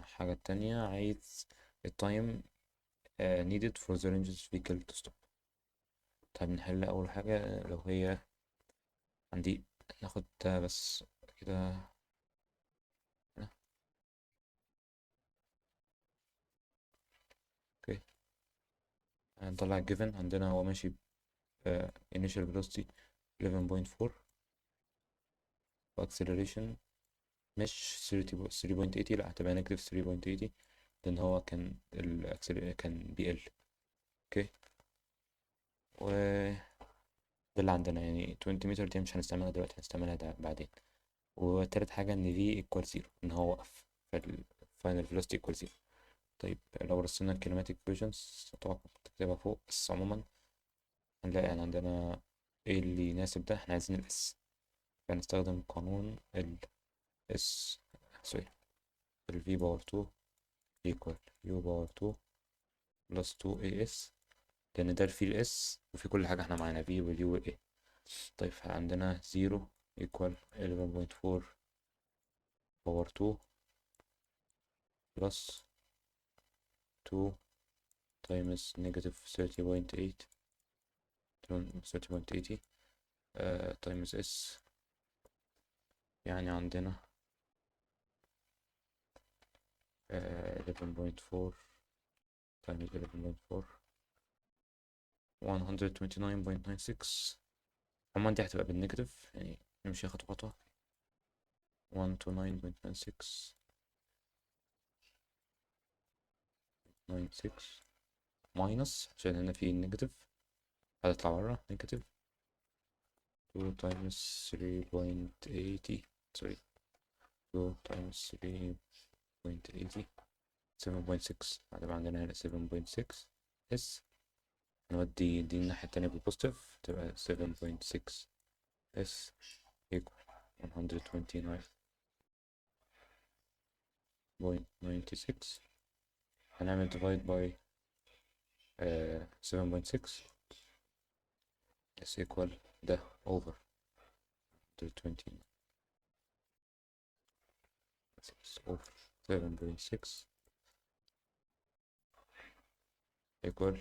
حاجة تانية عايز التايم needed for the ranges vehicle to stop. طيب نحل أول حاجة لو هي عندي، ناخد ده بس كده. اوكي هنطلع الجيفن عندنا، هو ماشي ب initial velocity 11.4 و acceleration مش 3.80، لا هتبقى نيجاتيف 3.80 لأن هو كان كان بيقل. اوكي و ده اللي عندنا يعني 20 متر دي مش هنستعملها دلوقتي، هنستعملها ده بعدين. وتالت حاجة إن v equal 0، إن هو وقف فالفاينل velocity equal 0. طيب لو رسينا الكينيماتيك equations طبعا كنت كاتبها فوق، بس عموما هنلاقي يعني عندنا ايه اللي يناسب ده. احنا عايزين ال s، فنستخدم قانون ال s سوري ال v باور 2 equal u باور 2 plus 2as، لأن ده في ال s وفي كل حاجة احنا معانا v وال u وال a. طيب عندنا 0 equal 11.4 باور 2 plus 2 times negative 30.8 30.80 times s. يعني عندنا 11.4 times 11.4 129.96. عموما دي هتبقى بالنيجاتيف يعني نمشي خطوة خطوة. 129.96 96 ماينس عشان هنا في النيجاتيف هتطلع برا نيجاتيف 2 times 3.80 سوري 2 times 3.80 7.6. هتبقى عندنا هنا 7.6 اس. نودي دي الناحية التانية بالبوزيتيف تبقى 7.6 اس equal 129.96. هنعمل divide by 7.6 is equal ده over 129 over 7.6 equal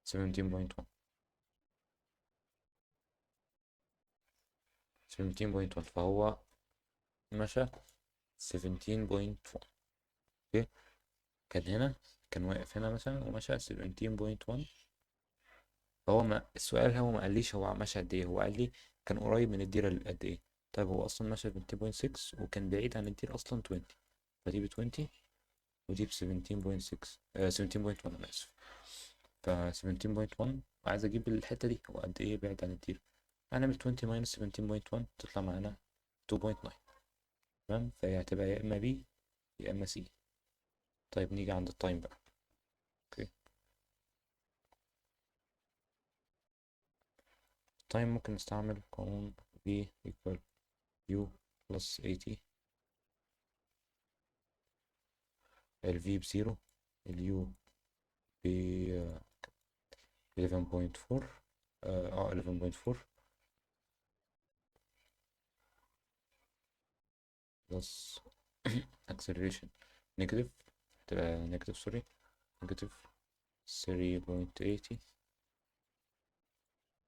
17.1 17.1. فهو مشى 17.1. اوكي كان هنا كان واقف هنا مثلا ومشى 17.1. فهو ما السؤال هو ما قاليش هو مشى قد ايه، هو قال لي كان قريب من الدير قد ايه؟ طيب هو اصلا ماشي ب 20.6 وكان بعيد عن الدير اصلا 20، فدي ب 20 ودي ب 17.6 17.1 انا اسف. ف 17.1 وعايز اجيب الحته دي هو قد ايه بعيد عن الدير، هنعمل 20 ماينس 17.1 تطلع معانا 2.9. تمام، فهي هتبقى يا اما بي يا اما سي. طيب نيجي عند التايم بقى. اوكي، التايم ممكن نستعمل قانون V equal U plus AT. ال V بزيرو، ال U ب 11.4 11.4 plus acceleration negative، تبقى negative سوري negative 3.80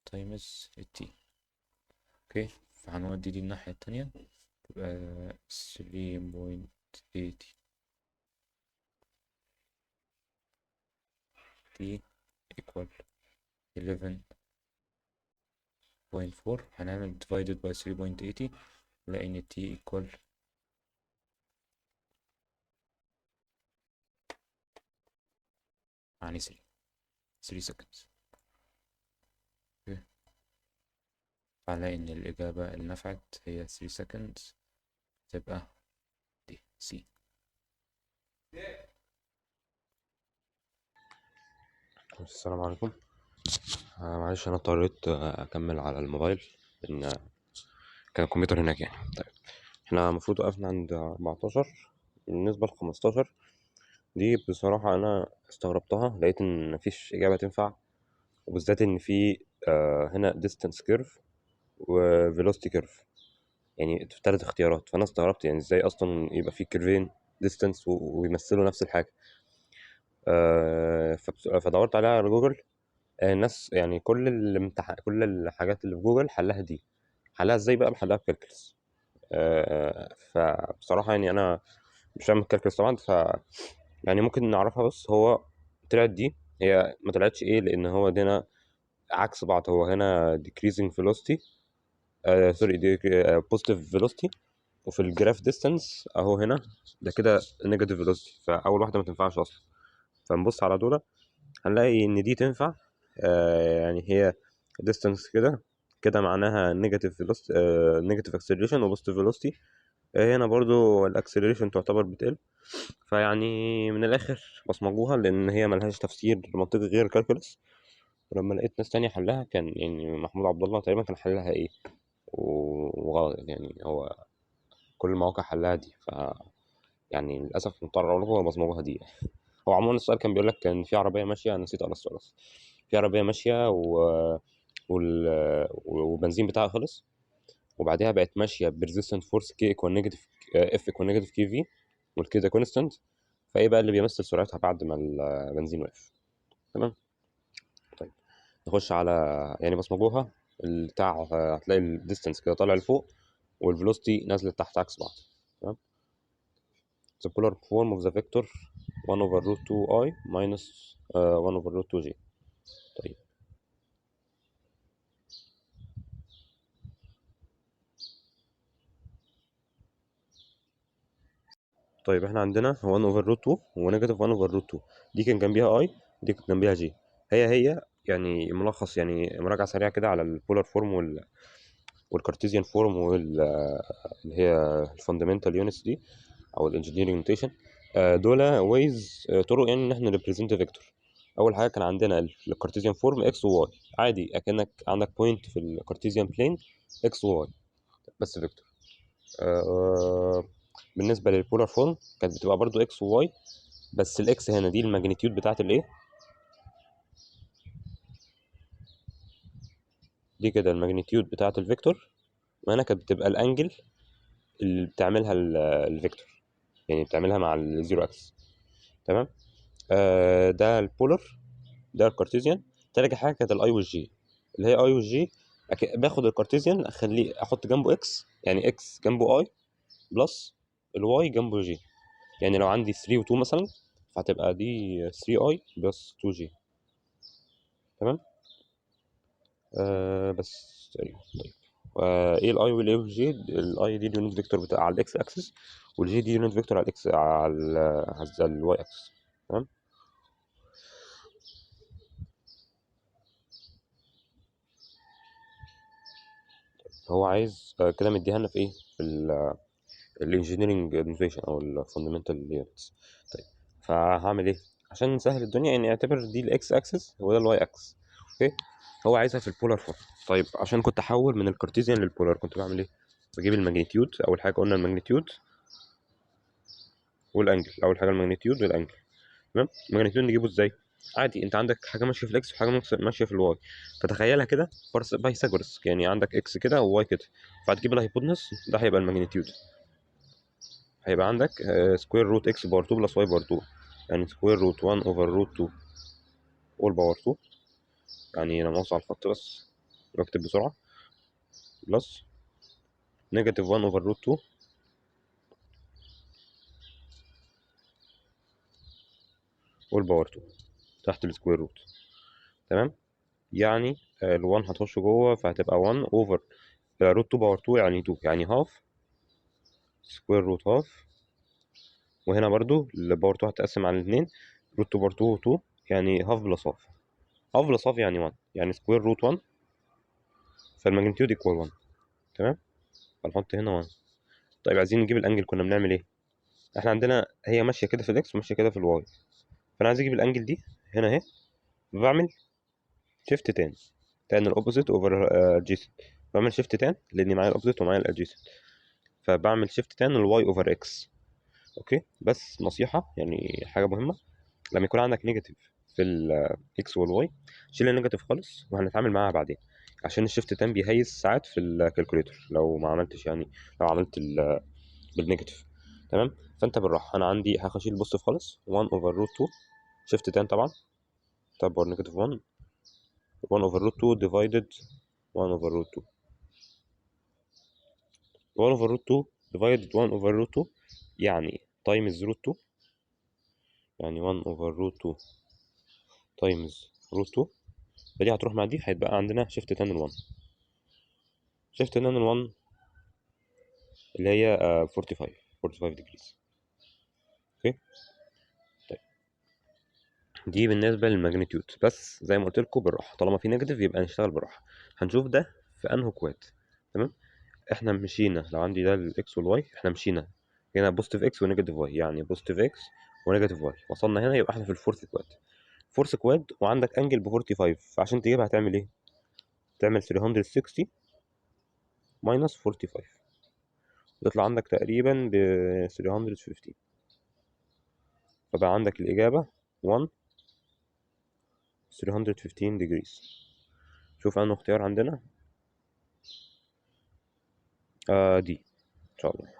times t. اوكي، فهنودي دي الناحية التانية تبقى 3.80 t equal 11.4. هنعمل divided by 3.80 نلاقي ان t equal يعني 3 seconds. اوكي، فهنلاقي ان الإجابة اللي نفعت هي 3 seconds، تبقى دي سي. السلام عليكم. معلش انا اضطريت اكمل على الموبايل لان كان الكمبيوتر هناك يعني. طيب احنا المفروض وقفنا عند 14. بالنسبة ل 15 دي بصراحة انا استغربتها، لقيت ان مفيش اجابة تنفع، وبالذات ان في هنا distance curve و velocity curve، يعني في 3 اختيارات. فانا استغربت يعني ازاي اصلا يبقى في كيرفين distance ويمثلوا نفس الحاجة. فدورت عليها على جوجل. الناس يعني كل الحاجات اللي في جوجل حلها دي. حلها ازاي بقى؟ حلها بكالكلس. فبصراحة يعني انا مش فاهم الكالكلس طبعا، يعني ممكن نعرفها. بس هو طلعت دي، هي ما طلعتش ايه، لان هو هنا عكس بعض. هو هنا decreasing velocity، سوري positive velocity، وفي الجراف distance اهو هنا ده كده negative velocity، فاول واحدة ما تنفعش اصلا. فنبص على دول هنلاقي ان دي تنفع. يعني هي distance كده كده معناها negative velocity، negative acceleration و positive velocity. هنا برضو الاكسلريشن تعتبر بتقل. فيعني من الاخر بصمجوها لان هي ملهاش تفسير منطقي غير كالكولس. ولما لقيت ناس تانية حلها، كان يعني محمود عبد الله تقريبا كان حلها ايه وغلط. يعني هو كل المواقع حلها دي، يعني للاسف مضطر اقول لكم بصمجوها دي. هو عموما السؤال كان بيقول لك كان في عربيه ماشيه، انا نسيت اقرا السؤال اصلا. في عربيه ماشيه وال... والبنزين بتاعها خلص، وبعدها بقت ماشيه بريزيستنت فورس كي ايكوال نيجاتيف اف ايكوال نيجاتيف كي في، والكي ده كونستانت. فايه بقى اللي بيمثل سرعتها بعد ما البنزين وقف؟ تمام. طيب نخش على يعني بصمجوها. بتاع هتلاقي الديستنس كده طالع لفوق، والفيلوسيتي نازله تحت عكس بعض. تمام. the polar form of the vector 1 over root 2 I minus 1 over root 2 j. طيب طيب احنا عندنا 1 over root 2 ونيجاتيف 1 over root 2. دي كان جنبيها I، ودي كان جنبيها j. هي يعني ملخص، يعني مراجعة سريعة كده على البولار فورم والكارتيزيان فورم اللي هي الفاندامنتال يونتس دي، او الانجينيرنج نوتيشن. دول ويز طرق يعني ان احنا نريبريزنت فيكتور. اول حاجه كان عندنا الكارتيزيان فورم اكس وواي، عادي اكنك عندك بوينت في الكارتيزيان بلين اكس وواي بس فيكتور. بالنسبه للبولار فورم كانت بتبقى برضو اكس وواي، بس الاكس هنا دي الماجنتيود بتاعت الايه، دي كده الماجنتيود بتاعت الفيكتور، وهنا كانت بتبقى الانجل اللي بتعملها الفيكتور، يعني بتعملها مع الزيرو اكس. تمام. ده البولر، ده الكارتيزيان. تاني حاجه كانت الاي والجي، اللي هي اي والجي. باخد الكارتيزيان اخليه احط جنبه اكس، يعني اكس جنبه اي بلس الواي جنبه جي. يعني لو عندي 3 و2 مثلا، فهتبقى دي 3 اي بلس 2 جي. تمام. بس تقريبا. طيب ايه الاي والاي والجي؟ الاي دي اليونت فيكتور بتاع على الاكس اكسس، والجي دي يونت فيكتور على الاكس على الواي اكسس. تمام. هو عايز كده مديها لنا في ايه، في الانجينيرنج نوتيشن او الفاندمنتال يونتس. طيب فهعمل ايه عشان نسهل الدنيا؟ يعني اعتبر دي الاكس اكسس وده الواي اكسس. اوكي. هو عايزها في البولار فورم. طيب عشان كنت احول من الكارتيزيان للبولار كنت بعمل ايه؟ بجيب الماجنتيود. اول حاجه قلنا الماجنتيود والانجل. اول حاجه الماجنتيود والانجل. تمام. الماجنتيود نجيبه ازاي؟ عادي، انت عندك حاجه ماشيه في الاكس وحاجه ماشيه في الواي، فتخيلها كده بايثاغورس، يعني عندك اكس كده وواي كده، فهتجيب الهيبوتنس ده هيبقى الماجنتيود. هيبقى عندك سكوير روت اكس باور 2 بلس واي باور 2، يعني سكوير روت 1 اوفر روت 2 اول باور 2. يعني انا موسع الخط بس بكتب بسرعه. بلس نيجاتيف 1 اوفر روت 2 اول باور 2 تحت السكوير روت. تمام. يعني ال 1 هتخش جوه فهتبقى 1 اوفر روت 2 باور 2 يعني 2، يعني هاف سكوير روت هاف. وهنا برضو الباور 2 هتقسم على 2، روت 2 باور 2 2، يعني هاف بلس هاف. هاف بلس هاف يعني 1، يعني سكوير روت 1، فالماجنتيود ايكوال 1. تمام. هنحط هنا 1. طيب عايزين نجيب الانجل، كنا بنعمل ايه؟ احنا عندنا هي ماشيه كده في الاكس وماشيه كده في الواي، فانا عايز اجيب الانجل دي هنا اهي. بعمل شيفت تان، تان الاوبوزيت اوفر ادجيسنت. بعمل شيفت تان لاني معايا الاوبوزيت ومعايا الادجيسنت، فبعمل شيفت تان الواي اوفر اكس. اوكي. بس نصيحه يعني حاجه مهمه، لما يكون عندك نيجاتيف في الاكس والواي شيل النيجاتيف خالص وهنتعامل معاها بعدين، عشان الشيفت تان بيهيس ساعات في الكالكوليتر لو ما عملتش، يعني لو عملت بالنيجاتيف. تمام. فانت بالراحه، انا عندي هشيل البوزيتيف خالص 1 اوفر روت 2 شيفت تان طبعا، طب باور نيجاتيف 1 1 اوفر روت 2 ديفايدد 1 اوفر روت 2 1 اوفر روت 2 ديفايدد 1 اوفر روت 2، يعني تايمز روت 2، يعني 1 اوفر روت 2 تايمز روت 2. فدي هتروح مع دي هيتبقى عندنا شيفت تان ال 1. شيفت تان ال 1 اللي هي 45 ديجريز. اوكي. طيب دي بالنسبه للماجنتيود، بس زي ما قلت لكم بالراحه، طالما في نيجاتيف يبقى نشتغل بالراحه. هنشوف ده في انه كواد. تمام. احنا مشينا، لو عندي ده الاكس والواي، احنا مشينا هنا بوزيتيف اكس ونيجاتيف واي، يعني بوزيتيف اكس ونيجاتيف واي. وصلنا هنا يبقى احنا في الفورث كواد. فورث كواد وعندك انجل ب 45، فعشان تجيبها هتعمل ايه؟ تعمل 360 ماينس 45، يطلع عندك تقريبا ب 315. فبقى عندك الإجابة 1 315 degrees. شوف أنه اختيار عندنا دي إن شاء الله.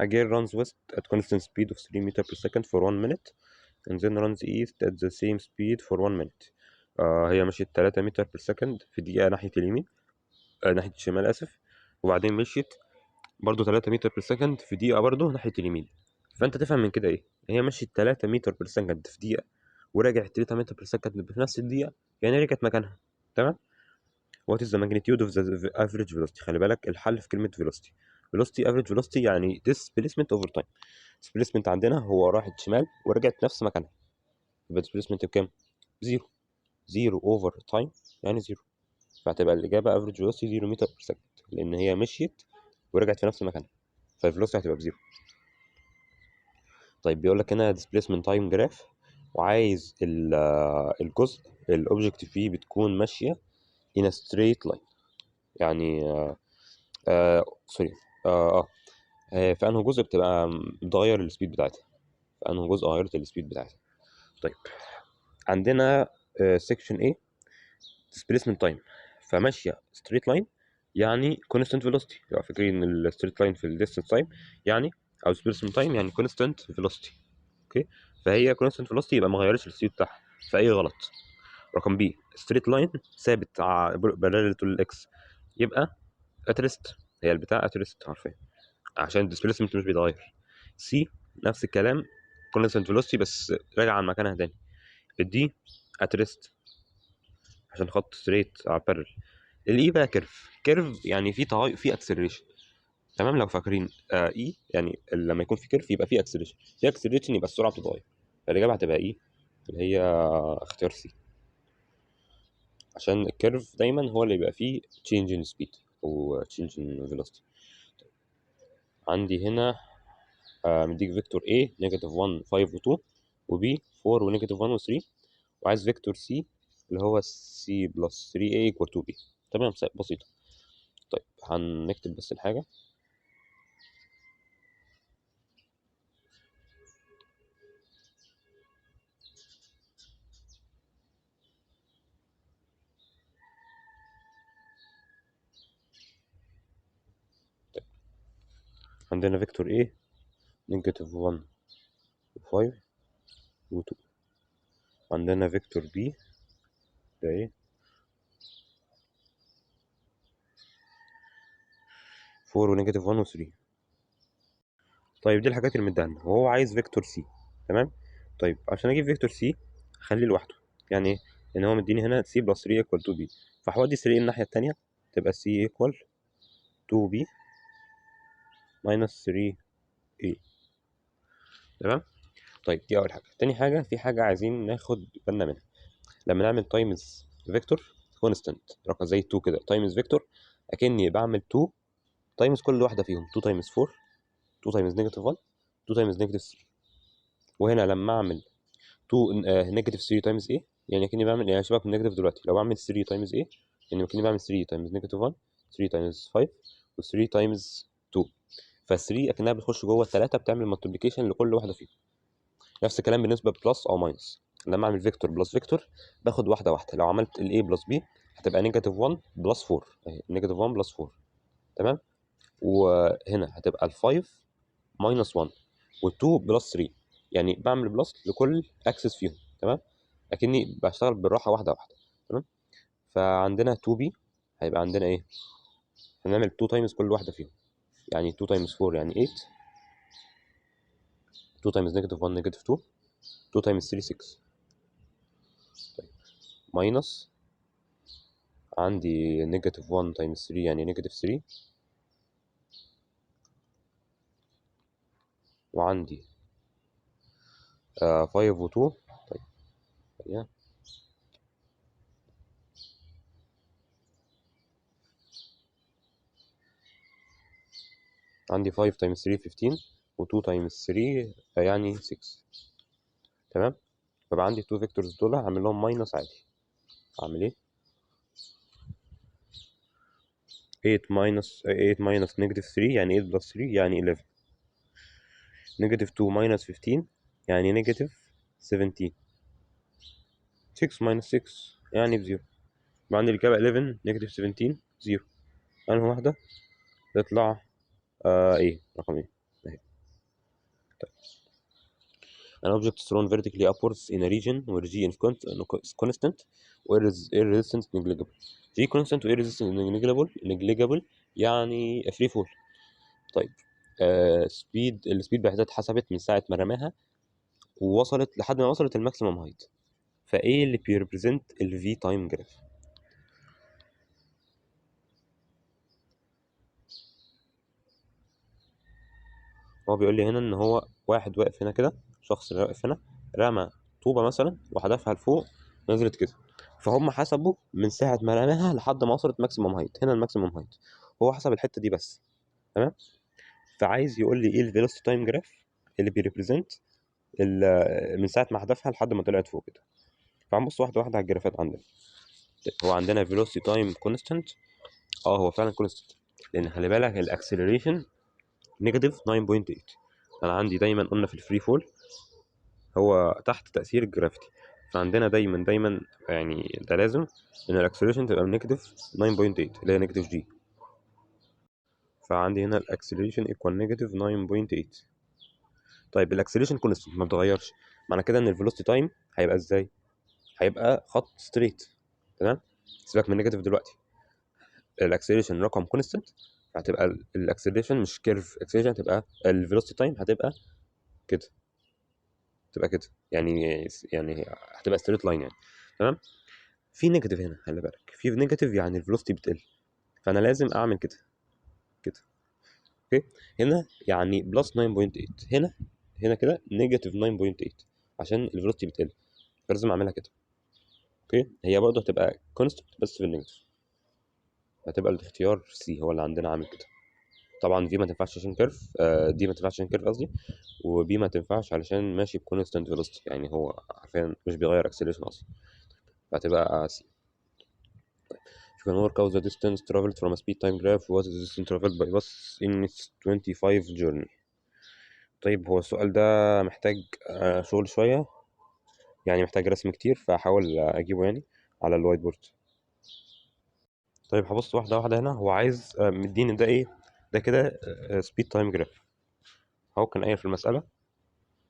A girl runs west at constant speed of 3 meter per second for 1 minute and then runs east at the same speed for 1 minute. هي مشيت 3 متر per second في دقيقة ناحية اليمين، ناحية الشمال آسف، وبعدين مشيت برضو 3 متر per second في دقيقة برضو ناحية اليمين. فأنت تفهم من كده إيه؟ هي مشيت 3 متر per second في دقيقة ورجعت 3 متر per second في نفس الدقيقة، يعني رجعت مكانها. تمام. What is the magnitude of the average velocity؟ خلي بالك الحل في كلمة velocity. velocity average velocity يعني displacement over time. displacement عندنا هو راحت شمال ورجعت نفس مكانها، يبقى displacement بكام؟ زيرو. زيرو over time يعني زيرو، فهتبقى الإجابة average velocity 0 متر per second، لأن هي مشيت ورجعت في نفس مكانها، فالفيلوسيتي هتبقى بزيرو. طيب بيقول لك هنا displacement time graph، وعايز الجزء الأوبجكت فيه بتكون ماشية in a straight line، يعني سوري في انه جزء بتبقى بتغير السبيد بتاعتها، في انه جزء غيرت السبيد بتاعتها. طيب عندنا سيكشن A displacement time، فماشيه ستريت لاين يعني constant velocity. لو فاكرين الستريت لاين في الديستنس تايم يعني، او displacement time يعني constant velocity. اوكي. فهي constant velocity يبقى ما غيرتش السبيد بتاعها، فاي غلط. رقم بي ستريت لاين ثابت باراليل تو الاكس، يبقى اتريست، هي البتاع اتريست عارفين عشان الديسبيسمنت مش بيتغير. سي نفس الكلام كونستنت فيلوسيتي بس راجع عن مكانها تاني. الدي اتريست عشان خط ستريت على بارل. الاي بقى كيرف يعني في تغير في اكسلريشن. تمام، لو فاكرين اي يعني لما يكون في كيرف يبقى في اكسلريشن، في اكسلريشن يبقى السرعه بتتغير، فالاجابه هتبقى اي اللي هي اختيار سي، عشان الكيرف دايما هو اللي بيبقى فيه change in speed او change in velocity. عندي هنا مديك فيكتور A نيجاتيف 1 5 و2 وB 4 ونيجاتيف 1 و3، وعايز فيكتور C اللي هو C بلس 3A equal to B. تمام، بسيطة. طيب هنكتب بس الحاجة. طيب عندنا فيكتور A نيجاتيف 1 و5 و2، عندنا فيكتور B ده ايه 4 ونيجاتيف 1 و3. طيب دي الحاجات اللي مديها لنا، وهو عايز فيكتور سي. تمام. طيب عشان اجيب فيكتور سي اخليه لوحده، يعني ايه؟ ان هو مديني هنا سي بلس 3 ايكوال 2 بي، فهودي 3 الناحيه التانيه تبقى سي ايكوال 2 بي ماينس 3 اي. تمام. طيب دي اول حاجه. تاني حاجه، في حاجه عايزين ناخد بالنا منها لما نعمل تايمز فيكتور كونستانت رقم زي 2 كده تايمز فيكتور، اكني بعمل 2 تايمز كل واحده فيهم، 2 تايمز 4، 2 تايمز نيجاتيف 1، 2 تايمز نيجاتيف 3. وهنا لما اعمل 2 نيجاتيف 3 تايمز ايه، يعني كاني بعمل يعني شبك من نيجاتيف دلوقتي، لو بعمل 3 تايمز ايه يعني كاني بعمل 3 تايمز نيجاتيف 1، 3 تايمز 5، و3 تايمز 2. ف3 اكنها بتخش جوه الثلاثه بتعمل مالتيبليكيشن لكل واحده فيهم. نفس الكلام بالنسبه بلس او ماينس، لما اعمل فيكتور بلس فيكتور باخد واحده واحده. لو عملت الاي بلس بي هتبقى نيجاتيف 1 بلس 4 اهي، نيجاتيف 1 بلس 4. تمام. وهنا هتبقى ال5 ماينس 1 وال2 بلس 3، يعني بعمل بلس لكل اكسس فيهم. تمام، اكني بشتغل بالراحه واحده واحده. تمام. فعندنا 2 بي هيبقى عندنا ايه؟ هنعمل 2 تايمز كل واحده فيهم، يعني 2 تايمز 4 يعني 8، 2 تايمز نيجاتيف 1 نيجاتيف 2، 2 تايمز 3 6. طيب ماينس عندي نيجاتيف 1 تايمز 3 يعني نيجاتيف 3، وعندي 5 و 2. طيب ثانية. عندي 5 تايمز 3 15 و 2 تايمز 3 يعني 6. تمام. فبقى عندي 2 فيكتورز دول هعمل لهم ماينس عادي. هعمل ايه؟ 8 ماينس نيجاتيف 3 يعني 8 بلس 3 يعني 11. نيجاتيف 2 ماينس 15 يعني نيجاتيف 17. 6 ماينس 6 يعني بزيرو. يبقى عندي الإجابة 11 نيجاتيف 17 زيرو. أنهي واحدة تطلع إيه؟ رقم إيه؟ أهي. طيب. An object thrown vertically upwards in a region where G is constant where air resistance negligible. G constant و air resistance negligible يعني free fall. طيب السبيد بتاعتها اتحسبت من ساعة ما رماها ووصلت لحد ما وصلت الماكسيمم هايت، فايه اللي بيريبريزنت الفي تايم جراف؟ هو بيقول لي هنا ان هو واحد واقف هنا كده، شخص واقف هنا رمى طوبه مثلا وحدفها لفوق نزلت كده، فهم حسبوا من ساعه ما رماها لحد ما وصلت ماكسيمم هايت، هنا الماكسيمم هايت هو حسب الحته دي بس. تمام. فعايز يقول لي ايه الفيلوسيتي تايم جراف اللي بيريبريزنت من ساعه ما حدفها لحد ما طلعت فوق كده. فهنبص واحده واحده على الجرافات عندنا. هو عندنا فيلوسيتي تايم كونستانت، هو فعلا كونستانت، لان خلي بالك الاكسلريشن نيجاتيف 9.8. انا عندي دايما قلنا في الفري فول هو تحت تاثير الجرافيتي، فعندنا دايما يعني ده لازم ان الاكسلريشن تبقى نيجاتيف 9.8 اللي هي نيجاتيف جي. فعندي هنا الاكسلريشن ايكوال نيجاتيف 9.8. طيب الاكسلريشن كونستنت ما بتغيرش، معنى كده ان الفيلوسيتي تايم هيبقى ازاي؟ هيبقى خط ستريت. تمام. سيبك من النيجاتيف دلوقتي، الاكسلريشن رقم كونستنت، هتبقى الاكسلريشن مش كيرف اكسلريشن، هتبقى الفيلوسيتي تايم هتبقى كده، تبقى كده يعني هتبقى ستريت لاين يعني. تمام. في نيجاتيف هنا، خلي بالك في نيجاتيف يعني الفيلوسيتي بتقل، فانا لازم اعمل كده كده. اوكي، هنا يعني بلس 9.8، هنا كده نيجاتيف 9.8 عشان الفيلوسيتي بتقل، فلازم اعملها كده. اوكي، هي برضه هتبقى كونستنت بس في النيجاتيف، هتبقى الاختيار سي هو اللي عندنا عامل كده. طبعا دي ما تنفعش عشان كيرف، دي ما تنفعش عشان كيرف قصدي، وبي ما تنفعش علشان ماشي بكونستنت فيلوسيتي، يعني هو عارفين مش بيغير اكسلريشن اصلا، فهتبقى سي. You can work out the distance traveled from a speed time graph. What is the distance traveled by bus in its 25 journey. طيب هو السؤال ده محتاج شغل شوية، يعني محتاج رسم كتير، فهحاول أجيبه يعني على الوايت بورد. طيب هبص واحدة واحدة. هنا هو عايز مديني ده إيه؟ ده كده سبيد تايم جراف. هو كان قايل في المسألة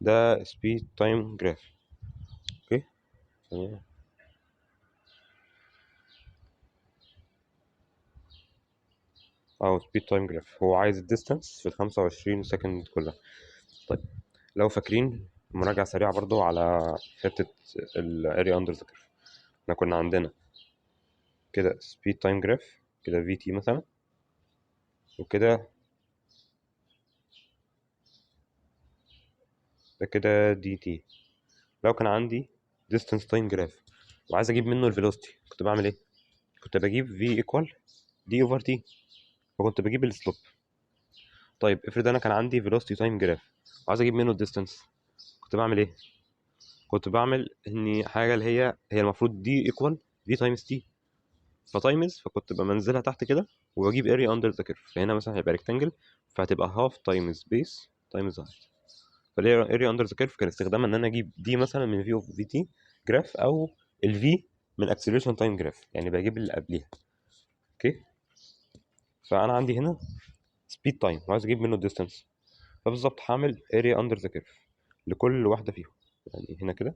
ده سبيد تايم جراف. أوكي، ثانية. سبيد تايم جراف، هو عايز الديستانس في ال25 سكند كلها. طيب لو فاكرين مراجعة سريعة برضو على حتة الاريا اندر ذا كيرف، احنا كنا عندنا كده سبيد تايم جراف، كده في تي مثلا، وكده ده كده دي تي. لو كان عندي distance time graph وعايز اجيب منه الفيلوسيتي، كنت بعمل ايه؟ كنت بجيب v equal d over t، فكنت بجيب السلوب. طيب افرض انا كان عندي velocity time graph وعايز اجيب منه الديستانس، كنت بعمل ايه؟ كنت بعمل اني حاجه اللي هي المفروض d equal v times t، فتايمز، فكنت بمنزلها تحت كده واجيب اريا اندر ذا كيرف، فهنا مثلا هيبقى ريكتانجل، فهتبقى هاف تايمز بيس تايمز هايت. فالاريا اندر ذا كيرف كان استخدامها ان انا اجيب دي مثلا من في اوف في تي جراف، او الفي من اكسلريشن تايم جراف، يعني بجيب اللي قبليها. اوكي، فانا عندي هنا سبيد تايم وعايز اجيب منه الديستانس، فبالظبط هعمل اريا اندر ذا كيرف لكل واحده فيهم. يعني هنا كده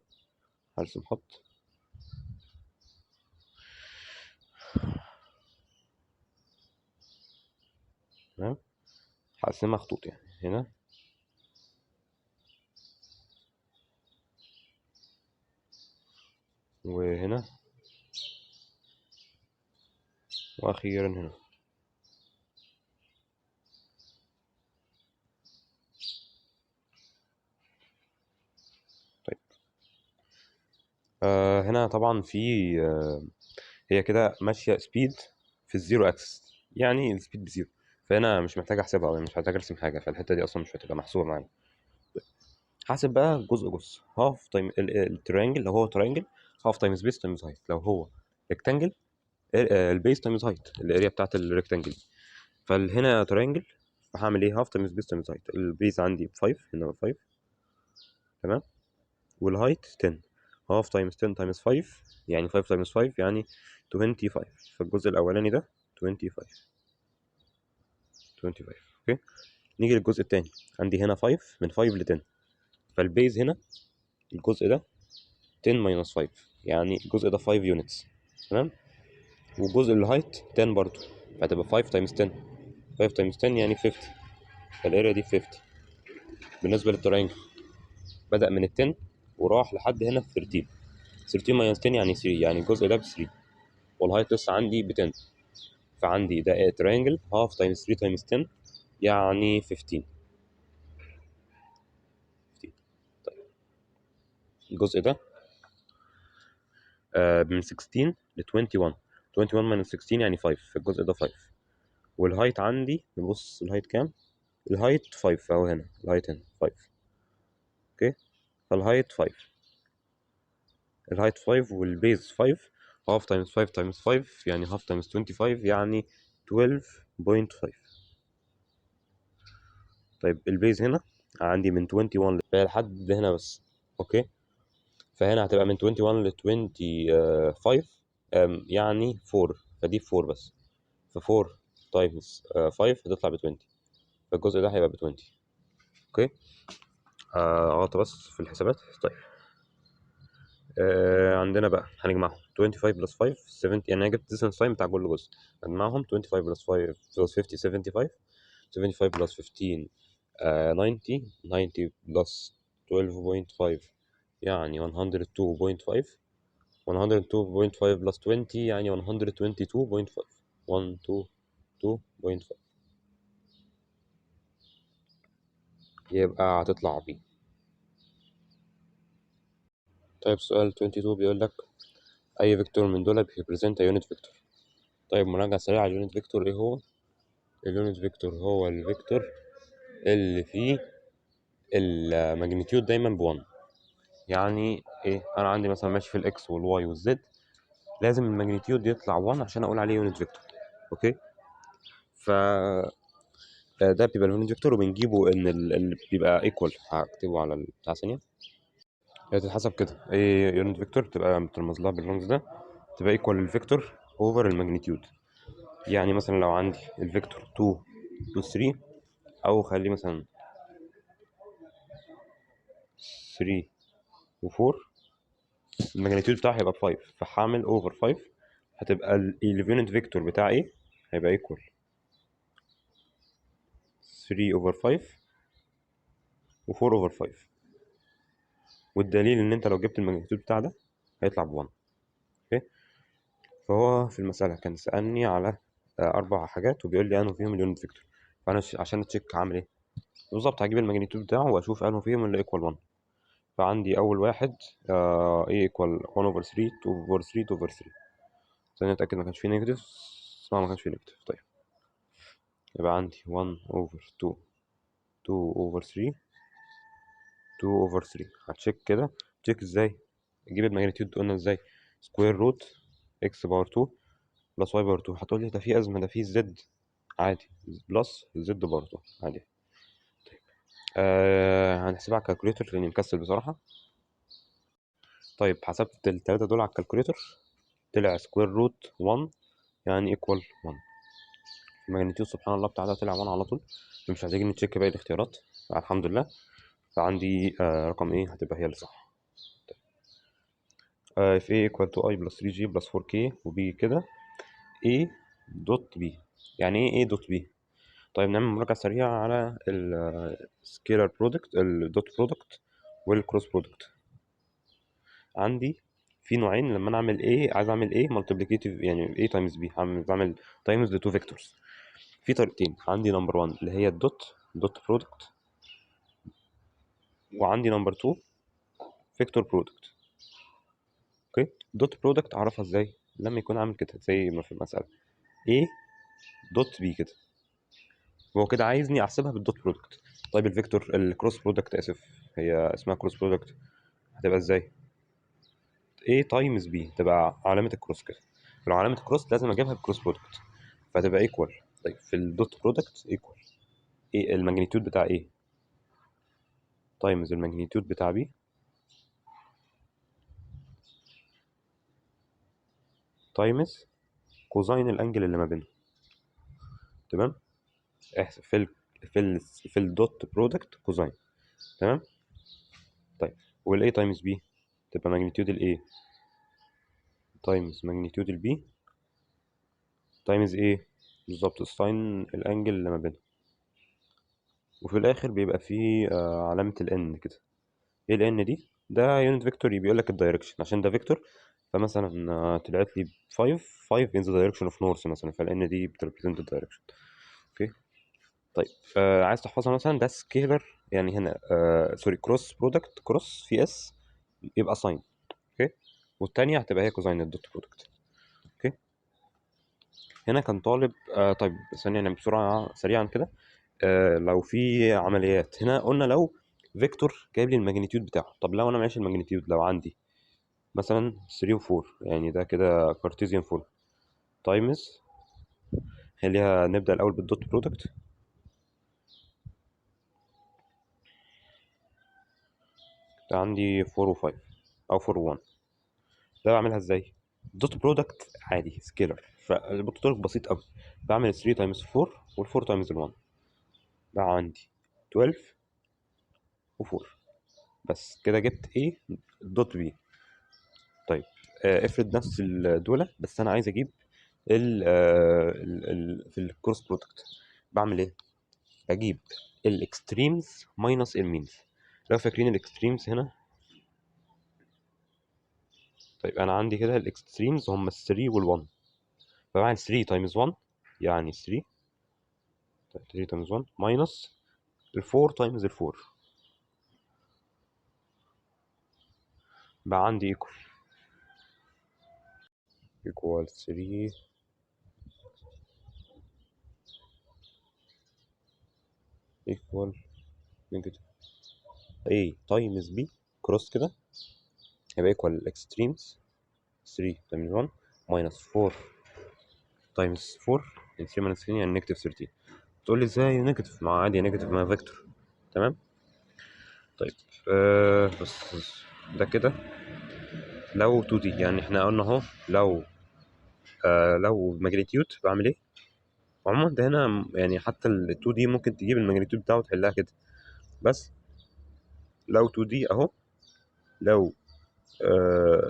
هرسم خط، تمام، هقسمها خطوط يعني هنا وهنا واخيرا هنا. طيب هنا طبعا في هي كده ماشيه سبيد في الزيرو اكسس، يعني السبيد بزيرو، فهنا مش محتاج احسبها، او مش محتاج ارسم حاجه، فالحته دي اصلا مش هتبقى محسوبه معانا. حاسب بقى جزء جزء. هاف تايم التريانجل، لو هو تريانجل هاف تايمز بيس تايمز هايت، لو هو ريكتانجل البيس تايمز هايت، الاريا بتاعت الريكتانجل. فهنا تريانجل، فهعمل ايه؟ هاف تايمز بيس تايمز هايت، البيس عندي ب 5، هنا ب 5، تمام، والهايت 10، هاف تايمز 10 تايمز 5 يعني 5 تايمز 5 يعني 25، فالجزء الاولاني ده 25 25. اوكي، نيجي للجزء الثاني. عندي هنا 5، من 5 ل 10، فالبيز هنا الجزء ده 10 ماينس 5، يعني الجزء ده 5 يونتس، تمام، والجزء اللي هايت 10 برضه، فهتبقى 5 تايمز 10، 5 تايمز 10 يعني 50، فالاريا دي 50. بالنسبه للترينجل بدأ من ال 10 وراح لحد هنا 13، 13 ماينس 10 يعني 3، يعني الجزء ده ب 3، والهايت لسه عندي ب 10، فعندي ده ترينجل هاف تايمز 3 تايمز 10 يعني 15. 15. طيب الجزء ده من 16 ل 21، 21 ماينس 16 يعني 5، في الجزء ده 5، والهايت عندي نبص الهايت كام؟ الهايت 5 اهو، هنا الهايت هنا 5. اوكي، فالهايت 5، الهايت 5 والبيز 5، هاف تايمز 5 تايمز 5 يعني هاف تايمز 25 يعني 12.5. طيب البيز هنا عندي من 21 لحد هنا بس. اوكي، فهنا هتبقى من 21 ل 25، يعني 4، فدي 4 بس، ف 4 تايمز 5 هتطلع ب 20، فالجزء ده هيبقى ب 20. اوكي، غلط بس في الحسابات. طيب عندنا بقى هنجمعهم 25 بلس 5 70، يعني انا جبت الديستنس تايم بتاع كل جزء، هنجمعهم 25 بلس 5 بلس 50 75، 75 بلس 15 90، 90 بلس 12.5 يعني 102.5، 102.5 plus 20 يعني 122.5. 122.5 يبقى هتطلع بي. طيب سؤال 22 بيقول لك أي فيكتور من دول بيريبريزنت يونت فيكتور. طيب مراجعة سريعة على اليونت فيكتور. إيه هو؟ اليونت فيكتور هو الفيكتور اللي فيه الماجنتيود دايما ب1. يعني إيه؟ أنا عندي مثلا ماشي في الإكس والواي والزد، لازم الماجنتيود يطلع 1 عشان أقول عليه يونت فيكتور. أوكي؟ ف ده بيبقى اليونت فيكتور، وبنجيبه إن اللي بيبقى إيكوال. هكتبه على بتاع ثانية. هي بتتحسب كده، ايه يونت فيكتور تبقى بترمز لها بالرمز ده، تبقى ايكوال للفيكتور اوفر الماجنتيود. يعني مثلا لو عندي الفيكتور 2 2 3، او خليه مثلا 3 و4، الماجنتيود بتاعها هيبقى 5، فهعمل اوفر 5، هتبقى اليونت فيكتور بتاع ايه هيبقى ايكوال 3 اوفر 5 و4 اوفر 5. والدليل ان انت لو جبت الماجنتيود بتاع ده هيطلع ب 1. اوكي. فهو في المسألة كان سألني على 4 حاجات، وبيقول لي انه فيهم اليونت فيكتور. فانا عشان اتشيك هعمل ايه بالظبط؟ هجيب الماجنتيود بتاعه واشوف انه فيهم اللي ايكوال 1. فعندي اول واحد ايه ايكوال 1 اوفر 3 2 اوفر 3 2 اوفر 3. ثانية اتاكد ما كانش فيه نيجاتيف. ما كانش فيه نيجاتيف. طيب يبقى عندي 1 اوفر 2 2 اوفر 3 2 اوفر 3. هتشيك كده. تشيك ازاي؟ اجيب الماجنتيود قلنا ازاي؟ سكوير روت اكس باور 2 بلس واي باور 2. هتقول لي ده في ازمه، ده في زد. عادي، بلس زد باور 2 عادي. هنحسبها على الكالكوليتر لاني مكسل بصراحه. طيب حسبت التلاتة دول على الكالكوليتر، طلع سكوير روت 1 يعني ايكوال 1. الماجنتيود سبحان الله بتاع ده طلع 1 على طول، مش محتاجين نتشيك باقي الاختيارات. الحمد لله. فعندي رقم ايه هتبقى هي اللي صح. if a equal to i plus 3g plus 4k وb كده a دوت b. يعني ايه a دوت b؟ طيب نعمل مراجعة سريعة على السكيلر برودكت، الدوت برودكت والكروس برودكت. عندي في نوعين لما انا اعمل ايه، عايز اعمل ايه مالتيبليكيتيف يعني ايه تايمز بي، عايز اعمل تايمز لتو فيكتورز. في طريقتين، عندي نمبر 1 اللي هي دوت برودكت، وعندي نمبر 2 فيكتور برودكت. اوكي. دوت برودكت اعرفها ازاي؟ لما يكون عامل كده زي ما في المساله a دوت b كده، هو كده عايزني احسبها بالدوت برودكت. طيب الفيكتور الكروس برودكت، اسف هي اسمها كروس برودكت، هتبقى ازاي؟ a تايمز b تبقى علامه الكروس كده، لو علامه الكروس لازم اجيبها بالكروس برودكت، فهتبقى ايكوال. طيب في الدوت برودكت ايكوال ايه الماجنتيود بتاع a تايمز الماجنتيود بتاع b تايمز كوزاين الانجل اللي ما بينهم. تمام. احسب في الدوت برودكت كوزاين. تمام. طيب والاي تايمز بي تبقى ماجنتيود الاي تايمز ماجنتيود البي تايمز ايه بالظبط ساين الانجل اللي ما بينهم. وفي الاخر بيبقى فيه علامه الان كده. ايه الان دي؟ ده يونت فيكتور بيقول لك الدايركشن عشان ده فيكتور. فمثلا طلعت لي 5 5 in the direction of north مثلا، فالان دي بتريبريزنت الدايركشن. اوكي. طيب عايز تحفظها مثلا، ده سكيلر يعني هنا سوري كروس برودكت كروس في اس يبقى ساين. اوكي. والتانية هتبقى هي كوزاين الدوت برودكت. اوكي. هنا كان طالب طيب ثانية يعني بسرعة سريعا كده. لو في عمليات هنا قلنا لو فيكتور جايب لي الماجنتيود بتاعه، طب لو انا معيش الماجنتيود، لو عندي مثلا 3 و4 يعني ده كده كارتيزيان فورم تايمز، خليها نبدأ الأول بالدوت برودكت. ده عندي 4 و5 أو 4 و1. ده بعملها ازاي؟ دوت برودكت عادي سكيلر، فالدوت برودكت بسيط قوي. بعمل 3 تايمز 4 وال4 تايمز ال1، بقى عندي 12 و4. بس كده جبت ايه دوت بي. طيب افرض نفس دولة، بس انا عايز اجيب في الكروس برودكت بعمل ايه؟ بجيب الاكستريمز ماينس المينز. لو فاكرين الاكستريمز هنا طيب انا عندي كده الاكستريمز هم ال 3 وال 1، فبعمل 3 تايمز 1 يعني 3. طيب 3 تايمز 1 ماينس ال 4 تايمز ال 4 بقى عندي equal 3 equal negative A times B كروس كده هيبقى equal الاكستريمز 3 times 1 minus 4 times 4 يعني 3 minus 3 يعني نيجاتيف 13. تقول لي ازاي نيجاتيف؟ ما عادي نيجاتيف مع فيكتور. تمام. طيب بس ده كده لو 2D، يعني احنا قلنا اهو لو ماجنتيود بعمل ايه. عموما ده هنا يعني حتى ال 2D ممكن تجيب الماجنتيود بتاعه وتحلها كده، بس لو 2D اهو، لو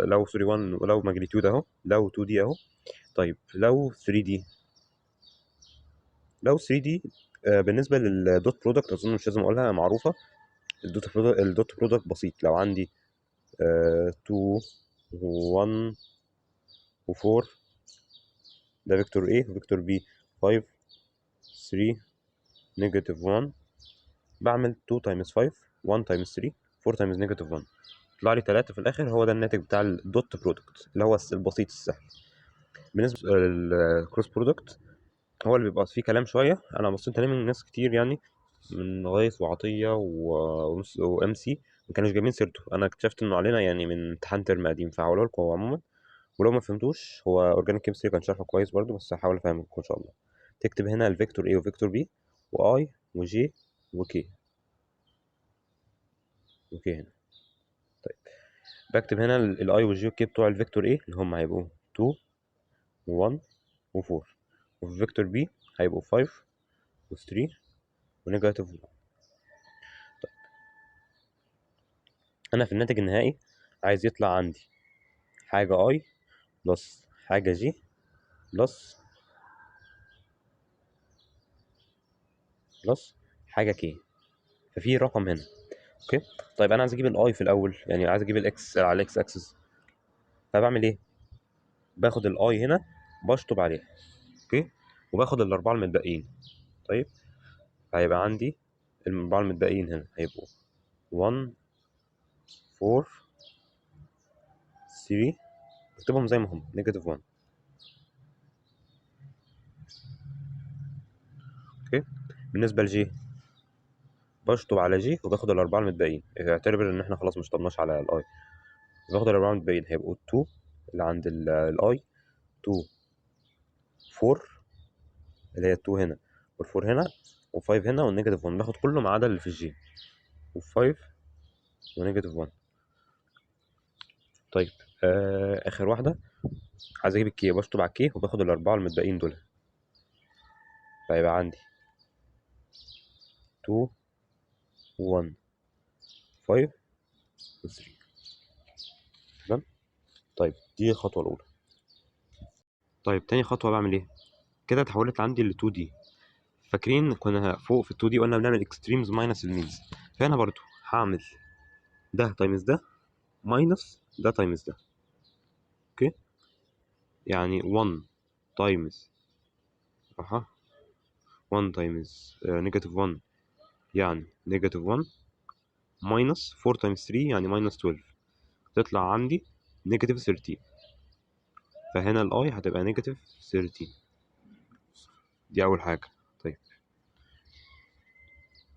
لو سوري 1 ولو ماجنتيود اهو، لو 2D اهو. طيب لو 3D، لو 3D بالنسبه للدوت برودكت اظن مش لازم اقولها، معروفه. الدوت برودكت بسيط. لو عندي 2 و1 و4 ده فيكتور A وفيكتور B، 5 3 نيجاتيف 1، بعمل 2 تايمز 5 1 تايمز 3 4 تايمز نيجاتيف 1، يطلع لي 3 في الاخر. هو ده الناتج بتاع الدوت برودكت اللي هو البسيط السهل. بالنسبه للكروس برودكت هو اللي بيبقى فيه كلام شويه. انا بصيت عليه من ناس كتير يعني، من غيث وعطيه وام سي، ما كانوش جايبين سيرته. انا اكتشفت انه علينا يعني من امتحان ترم قديم، فهقوله لكم هو عموما. ولو ما فهمتوش، هو اورجانيك كيمستري كان شرحه كويس برضو، بس هحاول افهمكم ان شاء الله. تكتب هنا الفيكتور A وفيكتور B واي وجي وكي هنا. طيب بكتب هنا الاي والجي والكي بتوع الفيكتور A اللي هم هيبقوا 2 و1 و4، وفي فيكتور B هيبقوا 5 و3 ونيجاتيف 1. طيب انا في الناتج النهائي عايز يطلع عندي حاجه اي بلس حاجه جي بلس حاجه كي، ففي رقم هنا. اوكي. طيب انا عايز اجيب الاي في الاول، يعني عايز اجيب الاكس على الاكس اكسس، فبعمل ايه؟ باخد الاي هنا بشطب عليها. اوكي. وباخد الاربعه المتبقيين. طيب هيبقى عندي الاربعه المتبقيين هنا هيبقوا 1 4 3، بكتبهم زي ما هم نيجاتيف 1. اوكي. بالنسبه لجي بشطب على جي وباخد الاربعه المتبقيين، اعتبر ان احنا خلاص مش طبناش على الاي. باخد الاربعه المتبقيين هيبقوا 2 اللي عند الاي، 2 4 اللي هي 2 هنا وال4 هنا و5 هنا والنيجاتيف 1، باخد كله ما عدا اللي في الجي، و5 ونيجاتيف 1. طيب اخر واحده عايز اجيب الكي، بشطب على الكي وباخد الاربعه المتبقين دول، فيبقى عندي 2 1 5 و3. تمام. طيب دي الخطوه الاولى. طيب تاني خطوه بعمل ايه؟ كده اتحولت عندي ل 2 دي. فاكرين كنا فوق في ال 2 دي قلنا بنعمل اكستريمز ماينس المينز، فهنا برضو هعمل ده تايمز ده ماينس ده تايمز ده. اوكي. يعني 1 تايمز 1 تايمز نيجاتيف 1 يعني نيجاتيف 1 ماينس 4 تايمز 3 يعني ماينس 12، تطلع عندي نيجاتيف 13. فهنا الاي هتبقى نيجاتيف 13. دي اول حاجه. طيب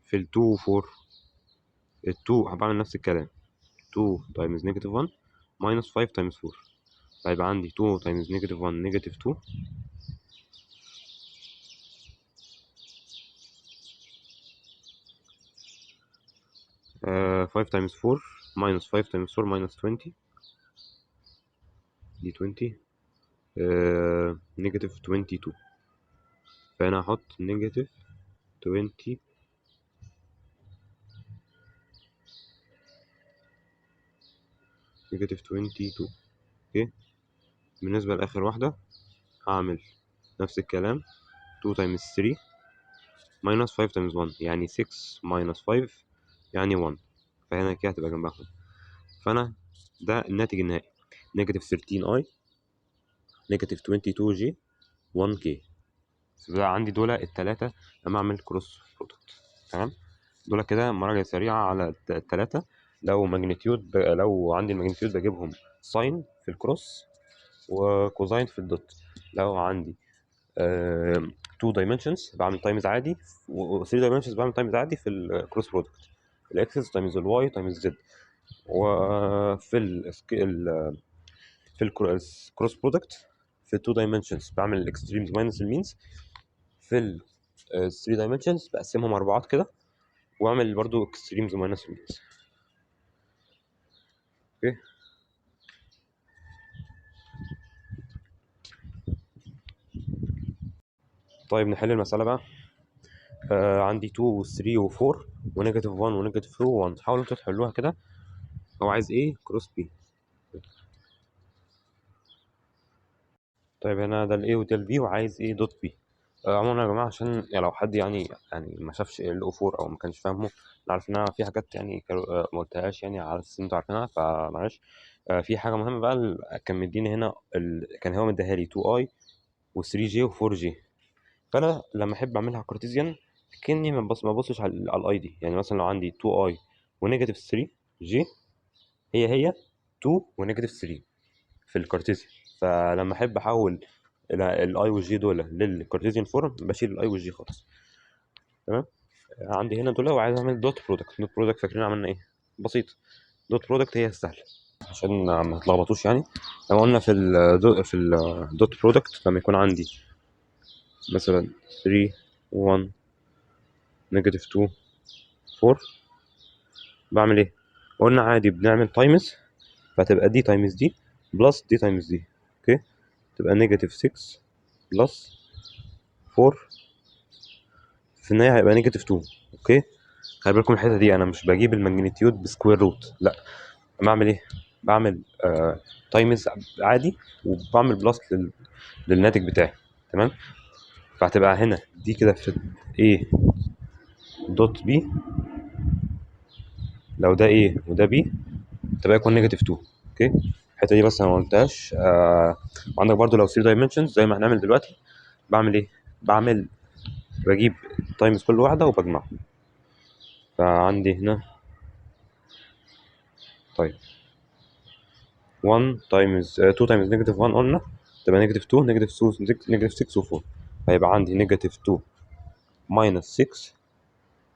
في ال 2 و 4، ال 2 هبعمل نفس الكلام، 2 تايمز نيجاتيف 1 ماينس 5 تايمز 4، فيبقى عندي 2 تايمز نيجاتيف 1 نيجاتيف 2 5 تايمز 4 ماينس 5 تايمز 4 ماينس 20، دي 20 نيجاتيف 22. فهنا هحط نيجاتيف 20 نيجاتيف 22. اوكي. بالنسبة لآخر واحدة هعمل نفس الكلام، 2 تايمز 3 ماينس 5 تايمز 1 يعني 6 ماينس 5 يعني 1، فهنا كده هتبقى جنبها 1. فأنا ده الناتج النهائي. نيجاتيف 13i، نيجاتيف 22g، 1k. فبقى عندي دول التلاتة لما اعمل كروس برودكت. تمام، دول كده مراجعة سريعة على التلاتة. لو ماجنتيود لو عندي الماجنتيود بجيبهم ساين في الكروس وكوزاين في الدوت. لو عندي 2 دايمنشنز بعمل تايمز عادي، و 3 دايمنشنز بعمل تايمز عادي في الكروس برودكت، الاكسس تايمز الواي تايمز زد. وفي في الكروس برودكت في 2 دايمنشنز بعمل الاكستريمز ماينس المينز، في ال 3 دايمنشنز بقسمهم اربعات كده واعمل برضو اكستريمز ماينس المينز. اوكي، طيب نحل المسألة بقى. عندي 2 و 3 و 4 ونيجاتيف 1 ونيجاتيف 2 و 1. حاولوا انتوا تحلوها كده. هو عايز ايه؟ كروس بي. طيب هنا ده الاي وده البي وعايز ايه؟ دوت بي. عموما يا جماعه، عشان يعني لو حد يعني ما شافش ال او 4 او ما كانش فاهمه، انا عارف انها في حاجات يعني ما قلتهاش يعني على اساس ان انتوا عارفينها، فمعلش. في حاجه مهمه بقى، كان مديني هنا كان هو مديها لي 2 اي و 3 جي و 4 جي. فانا لما احب اعملها كارتيزيان كاني ما ببصش على الاي دي. يعني مثلا لو عندي 2 اي ونيجاتيف 3 جي، هي 2 ونيجاتيف 3 في الكارتيزيان. فلما احب احول الاي والجي دول للكارتيزيان فورم بشيل الاي والجي خالص. تمام، عندي هنا دول وعايز اعمل دوت برودكت. دوت برودكت فاكرين عملنا ايه؟ بسيط. دوت برودكت هي السهله عشان ما تلخبطوش يعني. لما قلنا في الدوت برودكت لما يكون عندي مثلا 3 1 نيجاتيف 2 4، بعمل ايه؟ قلنا عادي بنعمل تايمز، فتبقى دي تايمز دي بلس دي تايمز دي. اوكي، تبقى نيجاتيف 6 بلس 4، في النهايه هيبقى نيجاتيف 2. اوكي، خلي بالكم الحته دي انا مش بجيب الماجنتيود بسكوير روت، لا. بعمل ايه؟ بعمل تايمز عادي وبعمل بلس للناتج بتاعي. تمام، فهتبقى هنا دي كده في A دوت B. لو ده A وده B تبقى يكون نيجاتيف 2. اوكي، الحته دي بس انا ما قلتهاش. وعندك برضو لو 3 دايمنشنز زي ما هنعمل دلوقتي، بعمل ايه؟ بجيب تايمز كل واحده وبجمعهم. فعندي هنا طيب 1 تايمز 2 تايمز نيجاتيف 1 قلنا تبقى نيجاتيف 2 نيجاتيف 2 نيجاتيف 6 و4. هيبقى عندي نيجاتيف 2 ماينس 6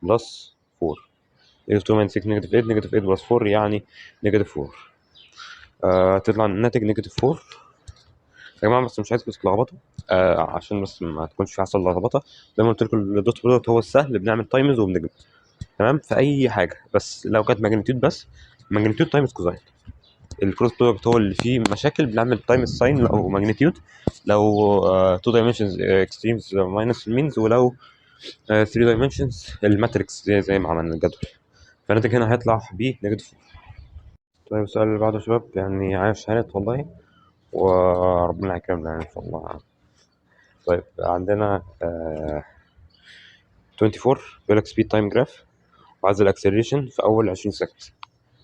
بلس 4. نيجاتيف 2 ماينس 6 نيجاتيف 8، نيجاتيف 8 بلس 4 يعني نيجاتيف 4. تطلع الناتج نيجاتيف 4. يا جماعه بس مش عايزكم تتلخبطوا، عشان بس ما تكونش في حصل لخبطه. زي ما قلت لكم الدوت برودكت هو السهل، بنعمل تايمز وبنجمع. تمام، في اي حاجه. بس لو كانت ماجنتيود بس، ماجنتيود تايمز كوزاين. الكروس برودكت هو اللي فيه مشاكل، بنعمل تايمز ساين او ماجنتيود. لو 2 دايمنشنز اكستريمز ماينس المينز، ولو 3 دايمنشنز الماتريكس زي ما عملنا الجدول. فالناتج هنا هيطلع ب نيجاتيف. طيب السؤال اللي بعده يا شباب، يعني عايش هانت والله، وربنا يكرمنا يعني ان شاء الله. طيب عندنا 24 بيقول لك سبيد تايم جراف، وعايز الاكسلريشن في اول 20 سكند.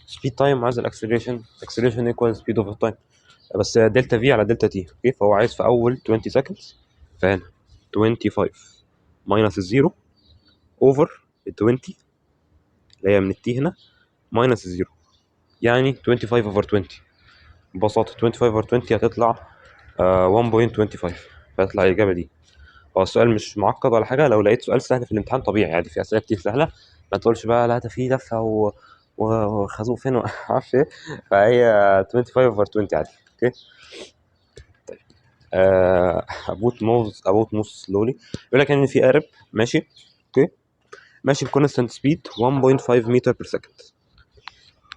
سبيد تايم وعايز الاكسلريشن ايكوال سبيد اوف تايم، بس دلتا في على دلتا تي. اوكي، فهو عايز في اول 20 سكند. فهنا 25 ماينس الزيرو اوفر ال 20 اللي هي من التي هنا ماينس الزيرو، يعني 25 اوفر 20. ببساطه 25 اوفر 20 هتطلع 1.25، فهتطلع الاجابه دي. هو السؤال مش معقد ولا حاجه. لو لقيت سؤال سهل في الامتحان طبيعي عادي، في اسئله كتير سهله، ما تقولش بقى لا ده في لفه وخازوق فين معرفش ايه. فهي 25 اوفر 20 عادي. اوكي، ابوت موف سلولي. يقول لك ان في قارب ماشي. اوكي، ماشي بكونستانت سبيد 1.5 متر بير سكند.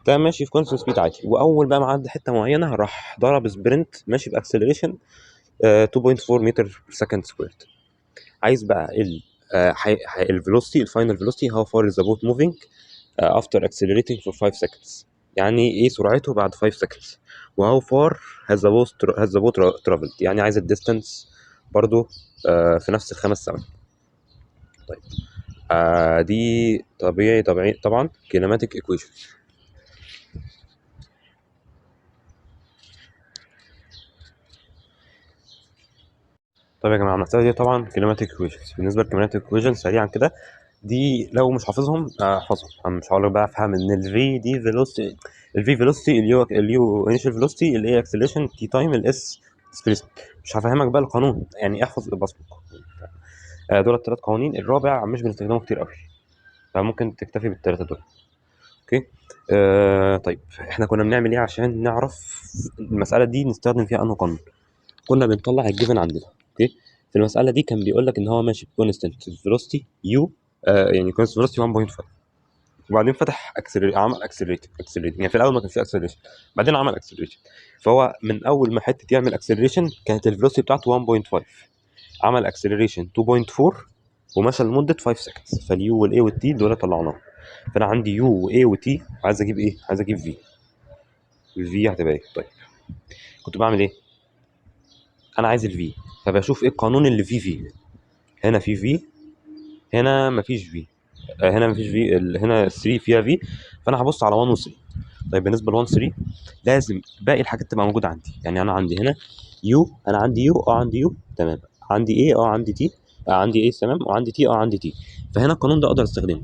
ده ماشي في كونستانت سبيد عادي، واول بقى ما عدى حته معينه راح ضرب سبرنت ماشي باكسلريشن 2.4 متر بير سكند سكويرد. عايز بقى الفيلوسيتي، الفاينل فيلوسيتي، هاو فار از ذا بوت موفينج افتر اكسلريتنج فور 5 seconds. يعني ايه سرعته بعد 5 seconds. وهاو فار هاز ذا بوت ترافلد، يعني عايز الديستانس برضو في نفس الخمس ثواني. طيب دي طبيعي طبعا كينماتيك ايكويشن. طيب يا جماعه المساله دي طبعا كينيماتيك ايكويشنز. بالنسبه للكينيماتيك ايكويشنز سريعا كده، دي لو مش حافظهم احفظهم. انا مش هقول لك بقى افهم ان الفي دي فيلوسيتي، الفي فيلوسيتي، اليو انيشال فيلوسيتي، الاي اكسلريشن، تي تايم، الاس ديسبيسمنت. مش هفهمك بقى القانون، يعني احفظ البصمه. دول الثلاث قوانين، الرابع مش بنستخدمه كتير قوي، فممكن تكتفي بالثلاثه دول. اوكي. طيب احنا كنا بنعمل ايه عشان نعرف المساله دي نستخدم فيها انه قانون؟ كنا بنطلع الجيفن عندنا. اوكي. في المساله دي كان بيقول لك ان هو ماشي بكونستنت فيلوسيتي يو، يعني كونستنت فيلوسيتي 1.5، وبعدين فتح عمل اكسلريت يعني في الاول ما كانش فيه اكسلريشن، بعدين عمل اكسلريشن. فهو من اول ما حته يعمل اكسلريشن كانت الفيلوسيتي بتاعته 1.5، عمل اكسلريشن 2.4 ومشى لمده 5 سكندز، فاليو والاي والتي دول طلعناهم. فانا عندي يو واي وتي، عايز اجيب ايه؟ عايز اجيب في. الفي هتبقى ايه؟ طيب كنت بعمل ايه؟ انا عايز الفي، فبشوف ايه القانون اللي فيه في. هنا في، هنا مفيش في، هنا مفيش في، هنا 3 فيها في، فانا هبص على 1 و 3. طيب بالنسبه ل 1 3 لازم باقي الحاجات تبقى موجوده عندي. يعني انا عندي هنا يو، انا عندي يو، عندي يو تمام، عندي ايه، عندي تي، عندي ايه تمام، وعندي تي، عندي تي. فهنا القانون ده اقدر استخدمه.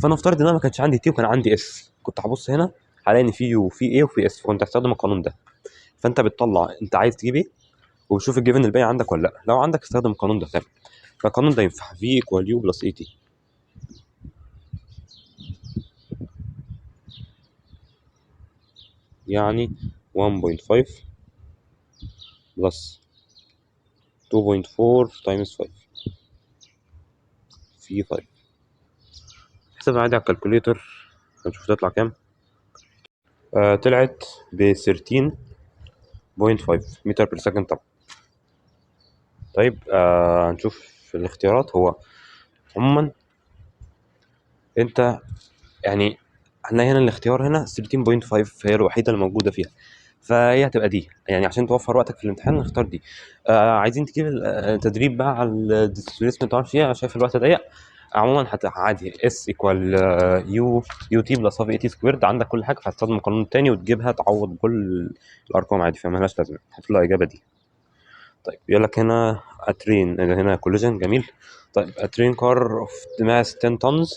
فانا افترض ان انا ما كانش عندي تي وكان عندي اس، كنت هبص هنا هلاقي ان في يو وفي ايه وفي اس، فكنت هستخدم القانون ده. فانت بتطلع انت عايز تجيب ايه وشوف الجيفن الباقي عندك ولا لا. لو عندك استخدم القانون ده تمام. فالقانون ده ينفع في ايكوال يو بلس اي تي، يعني 1.5 بلس 2.4 تايمز 5 في 5. حسب عادي على الكالكوليتر، هنشوف تطلع كام. طلعت ب 13.5 متر بير سكند طبعا. طيب هنشوف في الاختيارات. هو عموما انت يعني هنلاقي هنا الاختيار هنا 13.5 هي الوحيده اللي موجوده فيها، فهي هتبقى دي. يعني عشان توفر وقتك في الامتحان نختار دي. عايزين تجيب التدريب بقى على الديسبيسمنت طبعا فيها، شايف الوقت ضيق. عموما عادي اس ايكوال يو تي بلس هاف اي تي سكويرد، عندك كل حاجه، فهتستخدم القانون التاني وتجيبها تعوض كل الارقام عادي، فمالهاش لازمه، هتطلع الاجابه دي. طيب يقول لك هنا اترين، هنا كوليجن جميل. طيب اترين كار اوف ماس 10 tons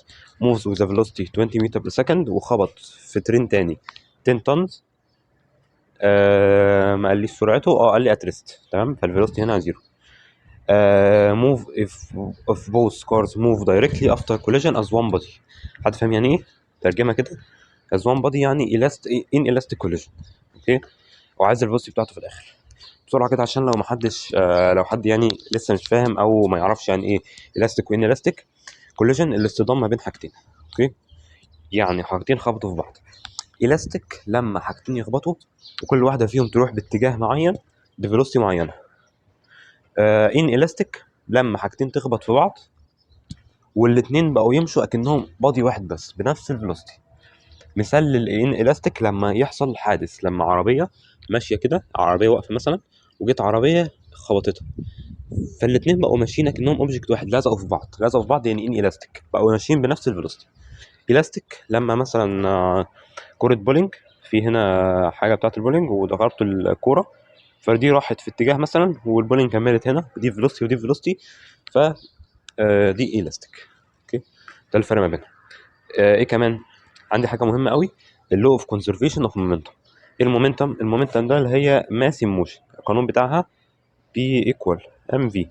moves with a velocity 20 meter per second، وخبط في ترين تاني 10 tons. ما قاليش سرعته، قال لي اتريست تمام، فالفيلوسيتي هنا زيرو. move if both cars move directly after collision as one body. حد فاهم يعني ايه؟ ترجمه كده، as one body يعني inelastic collision. اوكي. وعايز الفيلوسيتي بتاعته في الاخر. بسرعه كده عشان لو محدش لو حد يعني لسه مش فاهم او ما يعرفش يعني ايه الاستيك وان الاستيك. كوليجن الاصطدام ما بين حاجتين. اوكي. يعني حاجتين خبطوا في بعض. الاستيك لما حاجتين يخبطوا وكل واحده فيهم تروح باتجاه معين بفيلوسيتي معينه. ان الاستيك لما حاجتين تخبط في بعض والاتنين بقوا يمشوا اكنهم بادي واحد بس بنفس الفيلوسيتي. مثال للان الاستيك لما يحصل حادث، لما عربيه ماشيه كده، عربيه واقفه مثلا وجت عربيه خبطتها، فالاثنين بقوا ماشيين كأنهم اوبجكت واحد، لزقوا في بعض يعني ان الاستيك بقوا ماشيين بنفس الفيلوسيتي. الاستيك لما مثلا كرة بولينج، في هنا حاجة بتاعة البولينج وضربت الكورة، فدي راحت في اتجاه مثلا والبولينج كملت هنا، دي فيلوسيتي ودي فيلوسيتي، ف دي الاستيك. اوكي. ده الفرق ما بينهم. ايه كمان؟ عندي حاجة مهمة قوي، اللو اوف كونزرفيشن اوف مومنتوم. ايه المومنتوم؟ المومنتوم ده اللي هي ماس ان موشن، القانون بتاعها بي ايكوال ام في.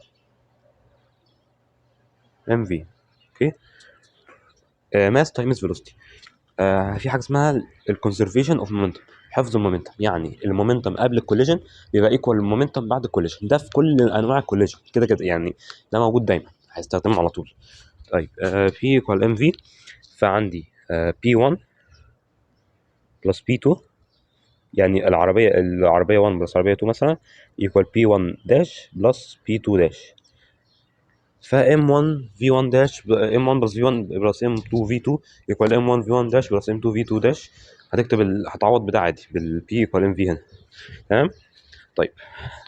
ام في. اوكي. ماس تايمز فيلوسيتي. في حاجه اسمها الكونزرفيشن اوف مومنتم، حفظ المومنتم. يعني المومنتم قبل الكوليجن بيبقى ايكوال المومنتم بعد الكوليجن، ده في كل انواع الكوليجن كده كده يعني، ده موجود دايما هيستخدمه على طول. طيب في ايكوال ام في، فعندي بي 1 بلس بي 2، يعني العربيه 1 بلس العربيه 2 مثلا ايكوال بي 1 داش بلس بي 2 داش. ف M1 V1 داش M1 بلس V1 بلس M2 V2 يكوال M1 V1 داش بلس M2 V2 داش. هتكتب هتعوض بده عادي بالبي يكوال MV هنا. تمام. طيب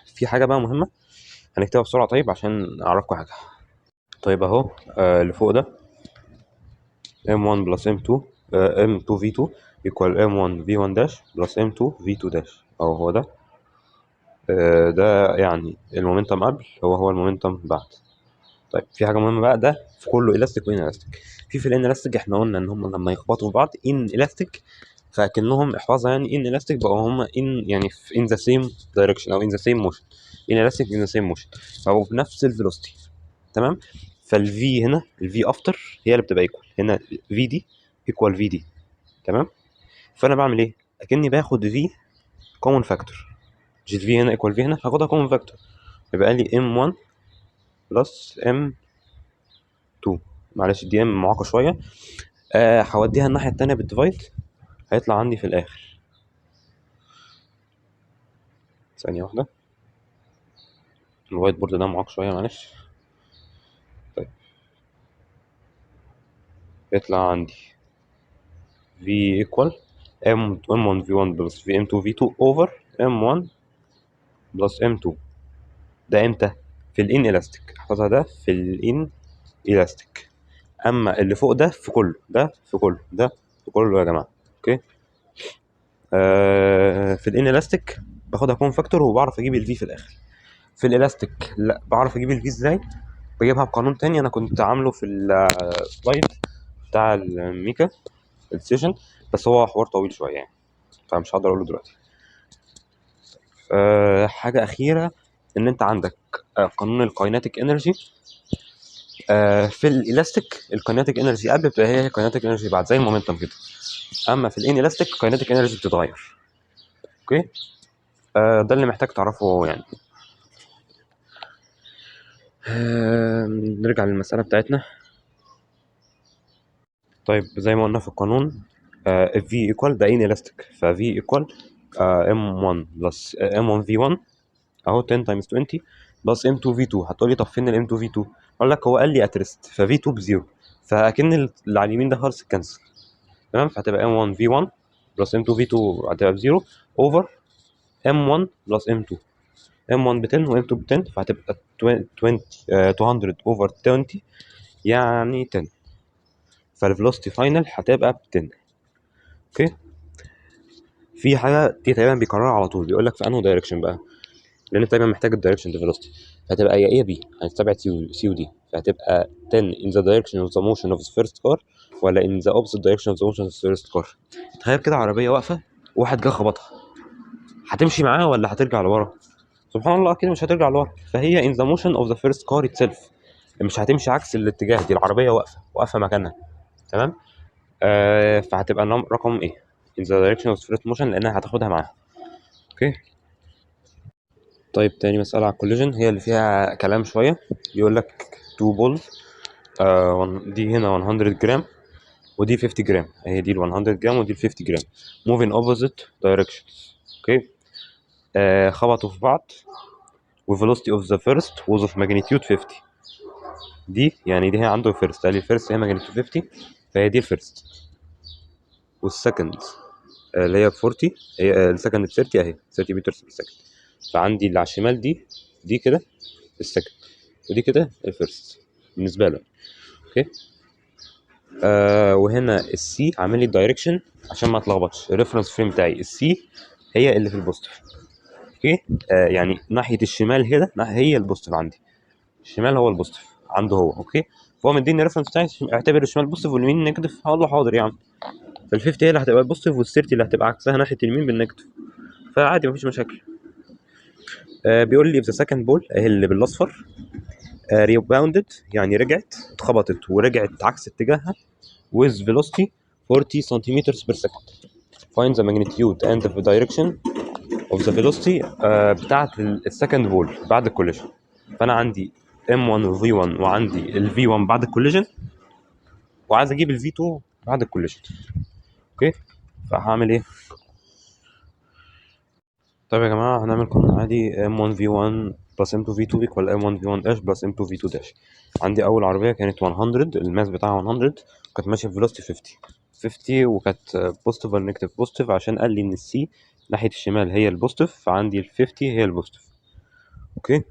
في حاجه بقى مهمه هنكتبها بسرعه طيب عشان اعرفكم حاجه. طيب اهو اللي فوق ده M1 بلس M2 M2 V2 يكوال M1 V1 داش بلس M2 V2 داش، اهو هو ده ده يعني المومنتم قبل هو المومنتم بعد. طيب في حاجه مهمه بقى، ده في كله الاستيك وان الاستيك. في الان الاستيك احنا قلنا ان هم لما يخبطوا في بعض ان الاستيك، فاكنهم احفظها يعني ان الاستيك بقوا هم ان يعني في ان ذا سيم دايركشن او ان ذا سيم موشن. ان الاستيك ان ذا سيم موشن، فهو بنفس الفيلوسيتي. تمام. فالفي هنا الفي افتر هي اللي بتبقى ايكوال هنا، في دي ايكوال في دي. تمام. فانا بعمل ايه؟ اكني باخد في كومن فاكتور. مش في هنا ايكوال في هنا، هاخدها كومن فاكتور، يبقى لي ام1 بلس ام2. معلش دي ام معاقه شويه. هوديها الناحيه التانيه بالديفايد، هيطلع عندي في الاخر. ثانيه واحده، الوايت بورد ده معاق شويه معلش. طيب يطلع عندي في ايكوال ام1 في1 بلس في ام2 في2 اوفر ام1 بلس ام2. ده امتى؟ في الان الاستيك، احفظها، ده في الان الاستيك. اما اللي فوق ده في كله، ده في كله، ده في كله يا جماعه. اوكي. في الان الاستيك باخدها كومن فاكتور وبعرف اجيب الفي في الاخر. في الالاستيك لا، بعرف اجيب الفي ازاي؟ بجيبها بقانون تاني انا كنت عامله في السلايد بتاع الميكا السيشن، بس هو حوار طويل شويه يعني، فمش هقدر اقوله دلوقتي. حاجه اخيره، ان انت عندك قانون الكايناتيك انرجي. في الالاستيك الكايناتيك انرجي قبل بتبقى هي الكايناتيك انرجي بعد، زي المومنتم كده. اما في الان الاستيك الكايناتيك انرجي بتتغير. اوكي. ده اللي محتاج تعرفه يعني. نرجع للمساله بتاعتنا. طيب زي ما قلنا في القانون، في ايكوال ده ان الاستيك، ففي ايكوال ام1 بلس ام1 في 1 اهو 10 تايمز 20 بلس ام2 في 2. هتقول لي طب فين الام2 في 2؟ اقول لك هو قال لي اترست، ففي 2 بزيرو، فاكن اللي على اليمين ده خالص اتكنسل. تمام. فهتبقى ام1 في 1 بلس ام2 في 2 هتبقى بزيرو اوفر ام1 بلس ام2. ام1 ب 10 وام2 ب 10، فهتبقى 20 200 اوفر 20 يعني 10. فالفيلوسيتي فاينل هتبقى ب 10. اوكي. في حاجه دي تقريبا بيكررها على طول، بيقول لك في انه دايركشن بقى، لان انت دايما محتاج الدايركشن دي فيلوسيتي. فهتبقى يا ايه بي، هنستبعد سي ودي، فهتبقى 10 in the direction of the motion of the first car ولا in the opposite direction of the motion of the first car. تخيل كده عربيه واقفه، واحد جه خبطها، هتمشي معاه ولا هترجع لورا؟ سبحان الله، اكيد مش هترجع لورا، فهي in the motion of the first car itself، مش هتمشي عكس الاتجاه، دي العربيه واقفه مكانها. تمام. فهتبقى رقم ايه in the direction of the first motion، لانها هتاخدها معاها. اوكي. طيب تاني مسألة على الكوليجن هي اللي فيها كلام شوية. بيقول لك تو بولز، دي هنا 100 جرام ودي 50 جرام، هي دي ال 100 جرام ودي ال 50 جرام، move in opposite directions. اوكي. خبطوا في بعض و velocity of the first was of magnitude 50. دي يعني دي هي عنده first، قال لي الفيرست هي magnitude 50، فهي دي الفيرست. والسكند اللي هي ب 40، هي السكند ب 30 اهي 30 متر per second. فعندي اللي على الشمال دي كده السكند، ودي كده الفيرست بالنسبه له. اوكي. وهنا السي عامل لي الدايركشن عشان ما اتلخبطش، الريفرنس فريم بتاعي السي هي اللي في البوزيتيف. اوكي. يعني ناحيه الشمال هنا هي البوزيتيف عندي، الشمال هو البوزيتيف عنده هو. اوكي. فهو مديني الريفرنس بتاعي، اعتبر الشمال بوزيتيف واليمين نيجاتيف، هقول له حاضر يا عم. فال50 هي اللي هتبقى البوزيتيف وال30 اللي هتبقى عكسها ناحيه اليمين بالنيجاتيف، فعادي مفيش مشاكل. بيقول لي في ذا سكند بول اهي اللي بالاصفر، ريباوندد يعني رجعت اتخبطت ورجعت عكس اتجاهها with velocity 40 centimeters per second. Find the magnitude and the direction of the velocity بتاعت السكند بول بعد الكوليجن. فانا عندي M1 و V1 وعندي ال V1 بعد الكوليجن، وعايز اجيب ال V2 بعد الكوليجن. اوكي. فهعمل ايه؟ طيب يا جماعه هنعمل قانون عادي، M1 V1 بلس M2 V2 equal M1 V1 dash بلس M2 V2 dash. عندي اول عربيه كانت 100، الماس بتاعها 100، كانت ماشيه بفيلوسيتي 50 وكانت بوزيتيف ولا نيجاتيف؟ بوزيتيف، عشان قال لي ان السي ناحيه الشمال هي البوزيتيف، فعندي ال 50 هي البوزيتيف. اوكي.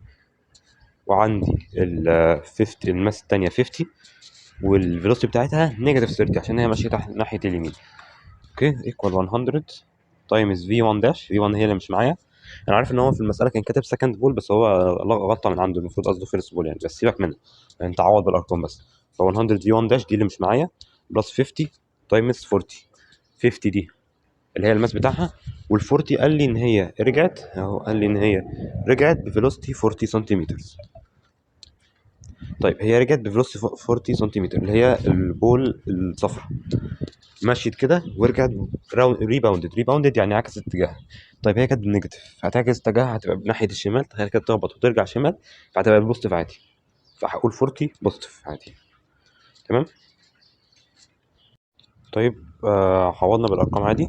وعندي ال 50 الماس الثانيه 50 والفيلوسيتي بتاعتها نيجاتيف 30 عشان هي ماشيه تحت ناحيه اليمين. اوكي. ايكوال 100 تايمز في 1 داش، في 1 هي اللي مش معايا، انا عارف ان هو في المساله كان كاتب سكند بول، بس هو غلطه من عنده، المفروض قصده فيرست بول يعني، بس سيبك منها، يعني انت عوض بالارقام بس. ف 100 في 1 داش دي اللي مش معايا، بلس 50 تايمز 40. 50 دي اللي هي الماس بتاعها، وال 40 قال لي ان هي رجعت اهو، قال لي ان هي رجعت بفيلوسيتي 40 سنتيمتر. طيب هي رجعت بفيلوسيتي 40 سنتيمتر اللي هي البول الصفراء، مشيت كده ورجعت ريباوندد يعني عكست اتجاهها. طيب هي كانت بالنيجاتيف، هتعكس اتجاهها هتبقى بناحيه الشمال، تخيل كده تخبط وترجع شمال، فهتبقى بوزيتيف عادي، فهقول 40 بوزيتيف عادي. تمام. طيب حولنا بالارقام عادي،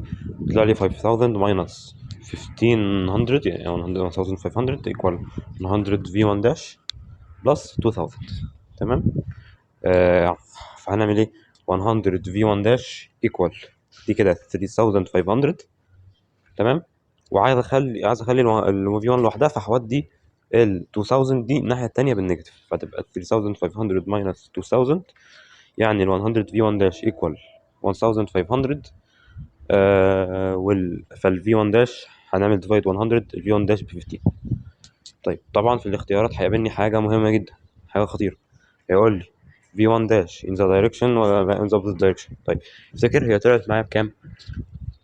طلع لي 5000 ماينس 1500 يعني 1500 ايكوال 100 في 1 داش بلس 2000. تمام. آه فهنعمل ايه؟ 100 في 1 داش ايكوال دي كده 3500. تمام. عايز اخلي الموفي 1 لوحدها، فهودي ال 2000 دي الناحيه التانيه بالنيجاتيف، فتبقى 3500 ماينس 2000، يعني ال 100 في 1 داش ايكوال 1500. فال في 1 داش هنعمل ديفايد 100، ال في 1 داش ب 15. طيب طبعا في الاختيارات هيقابلني حاجه مهمه جدا، حاجه خطيره، هيقول لي في 1 داش in the direction ولا in the opposite direction. طيب افتكر هي طلعت معايا بكام؟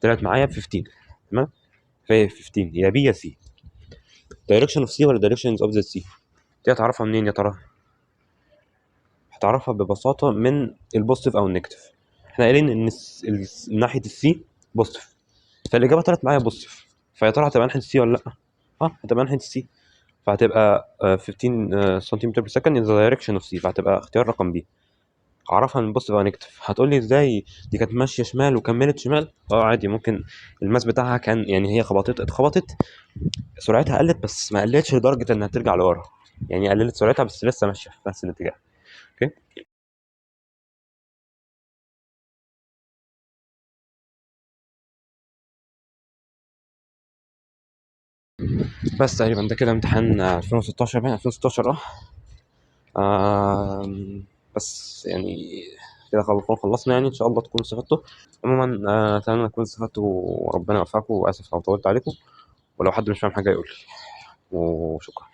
طلعت معايا ب 15. تمام. فهي 15 يا بي يا سي، دايركشن اوف سي ولا دايركشنز اوف ذا سي؟ دي هتعرفها منين يا ترى؟ هتعرفها ببساطه من البوزيتيف او النيجاتيف. احنا قايلين ان ناحيه السي بوزيتيف، فالاجابه طلعت معايا بوزيتيف، فيا ترى هتبقى ناحيه السي ولا لا؟ اه هتبقى ناحيه السي، فهتبقى 15 سنتيمتر بير سكند ان ذا دايركشن اوف سي، فهتبقى اختيار رقم بي. اعرفها من بوزيتيف او نيجاتيف. هتقول لي ازاي دي كانت ماشيه شمال وكملت شمال؟ اه عادي، ممكن الماس بتاعها كان يعني هي اتخبطت، سرعتها قلت بس ما قلتش لدرجه انها ترجع لورا، يعني قللت سرعتها بس لسه ماشيه في نفس الاتجاه. اوكي. بس تقريبا ده كده امتحان 2016 باين 2016 بس يعني كده خلصنا يعني، ان شاء الله تكونوا استفدتوا. عموما اتمنى تكونوا استفدتوا وربنا يوفقكم، واسف لو طولت عليكم، ولو حد مش فاهم حاجه يقول لي، وشكرا.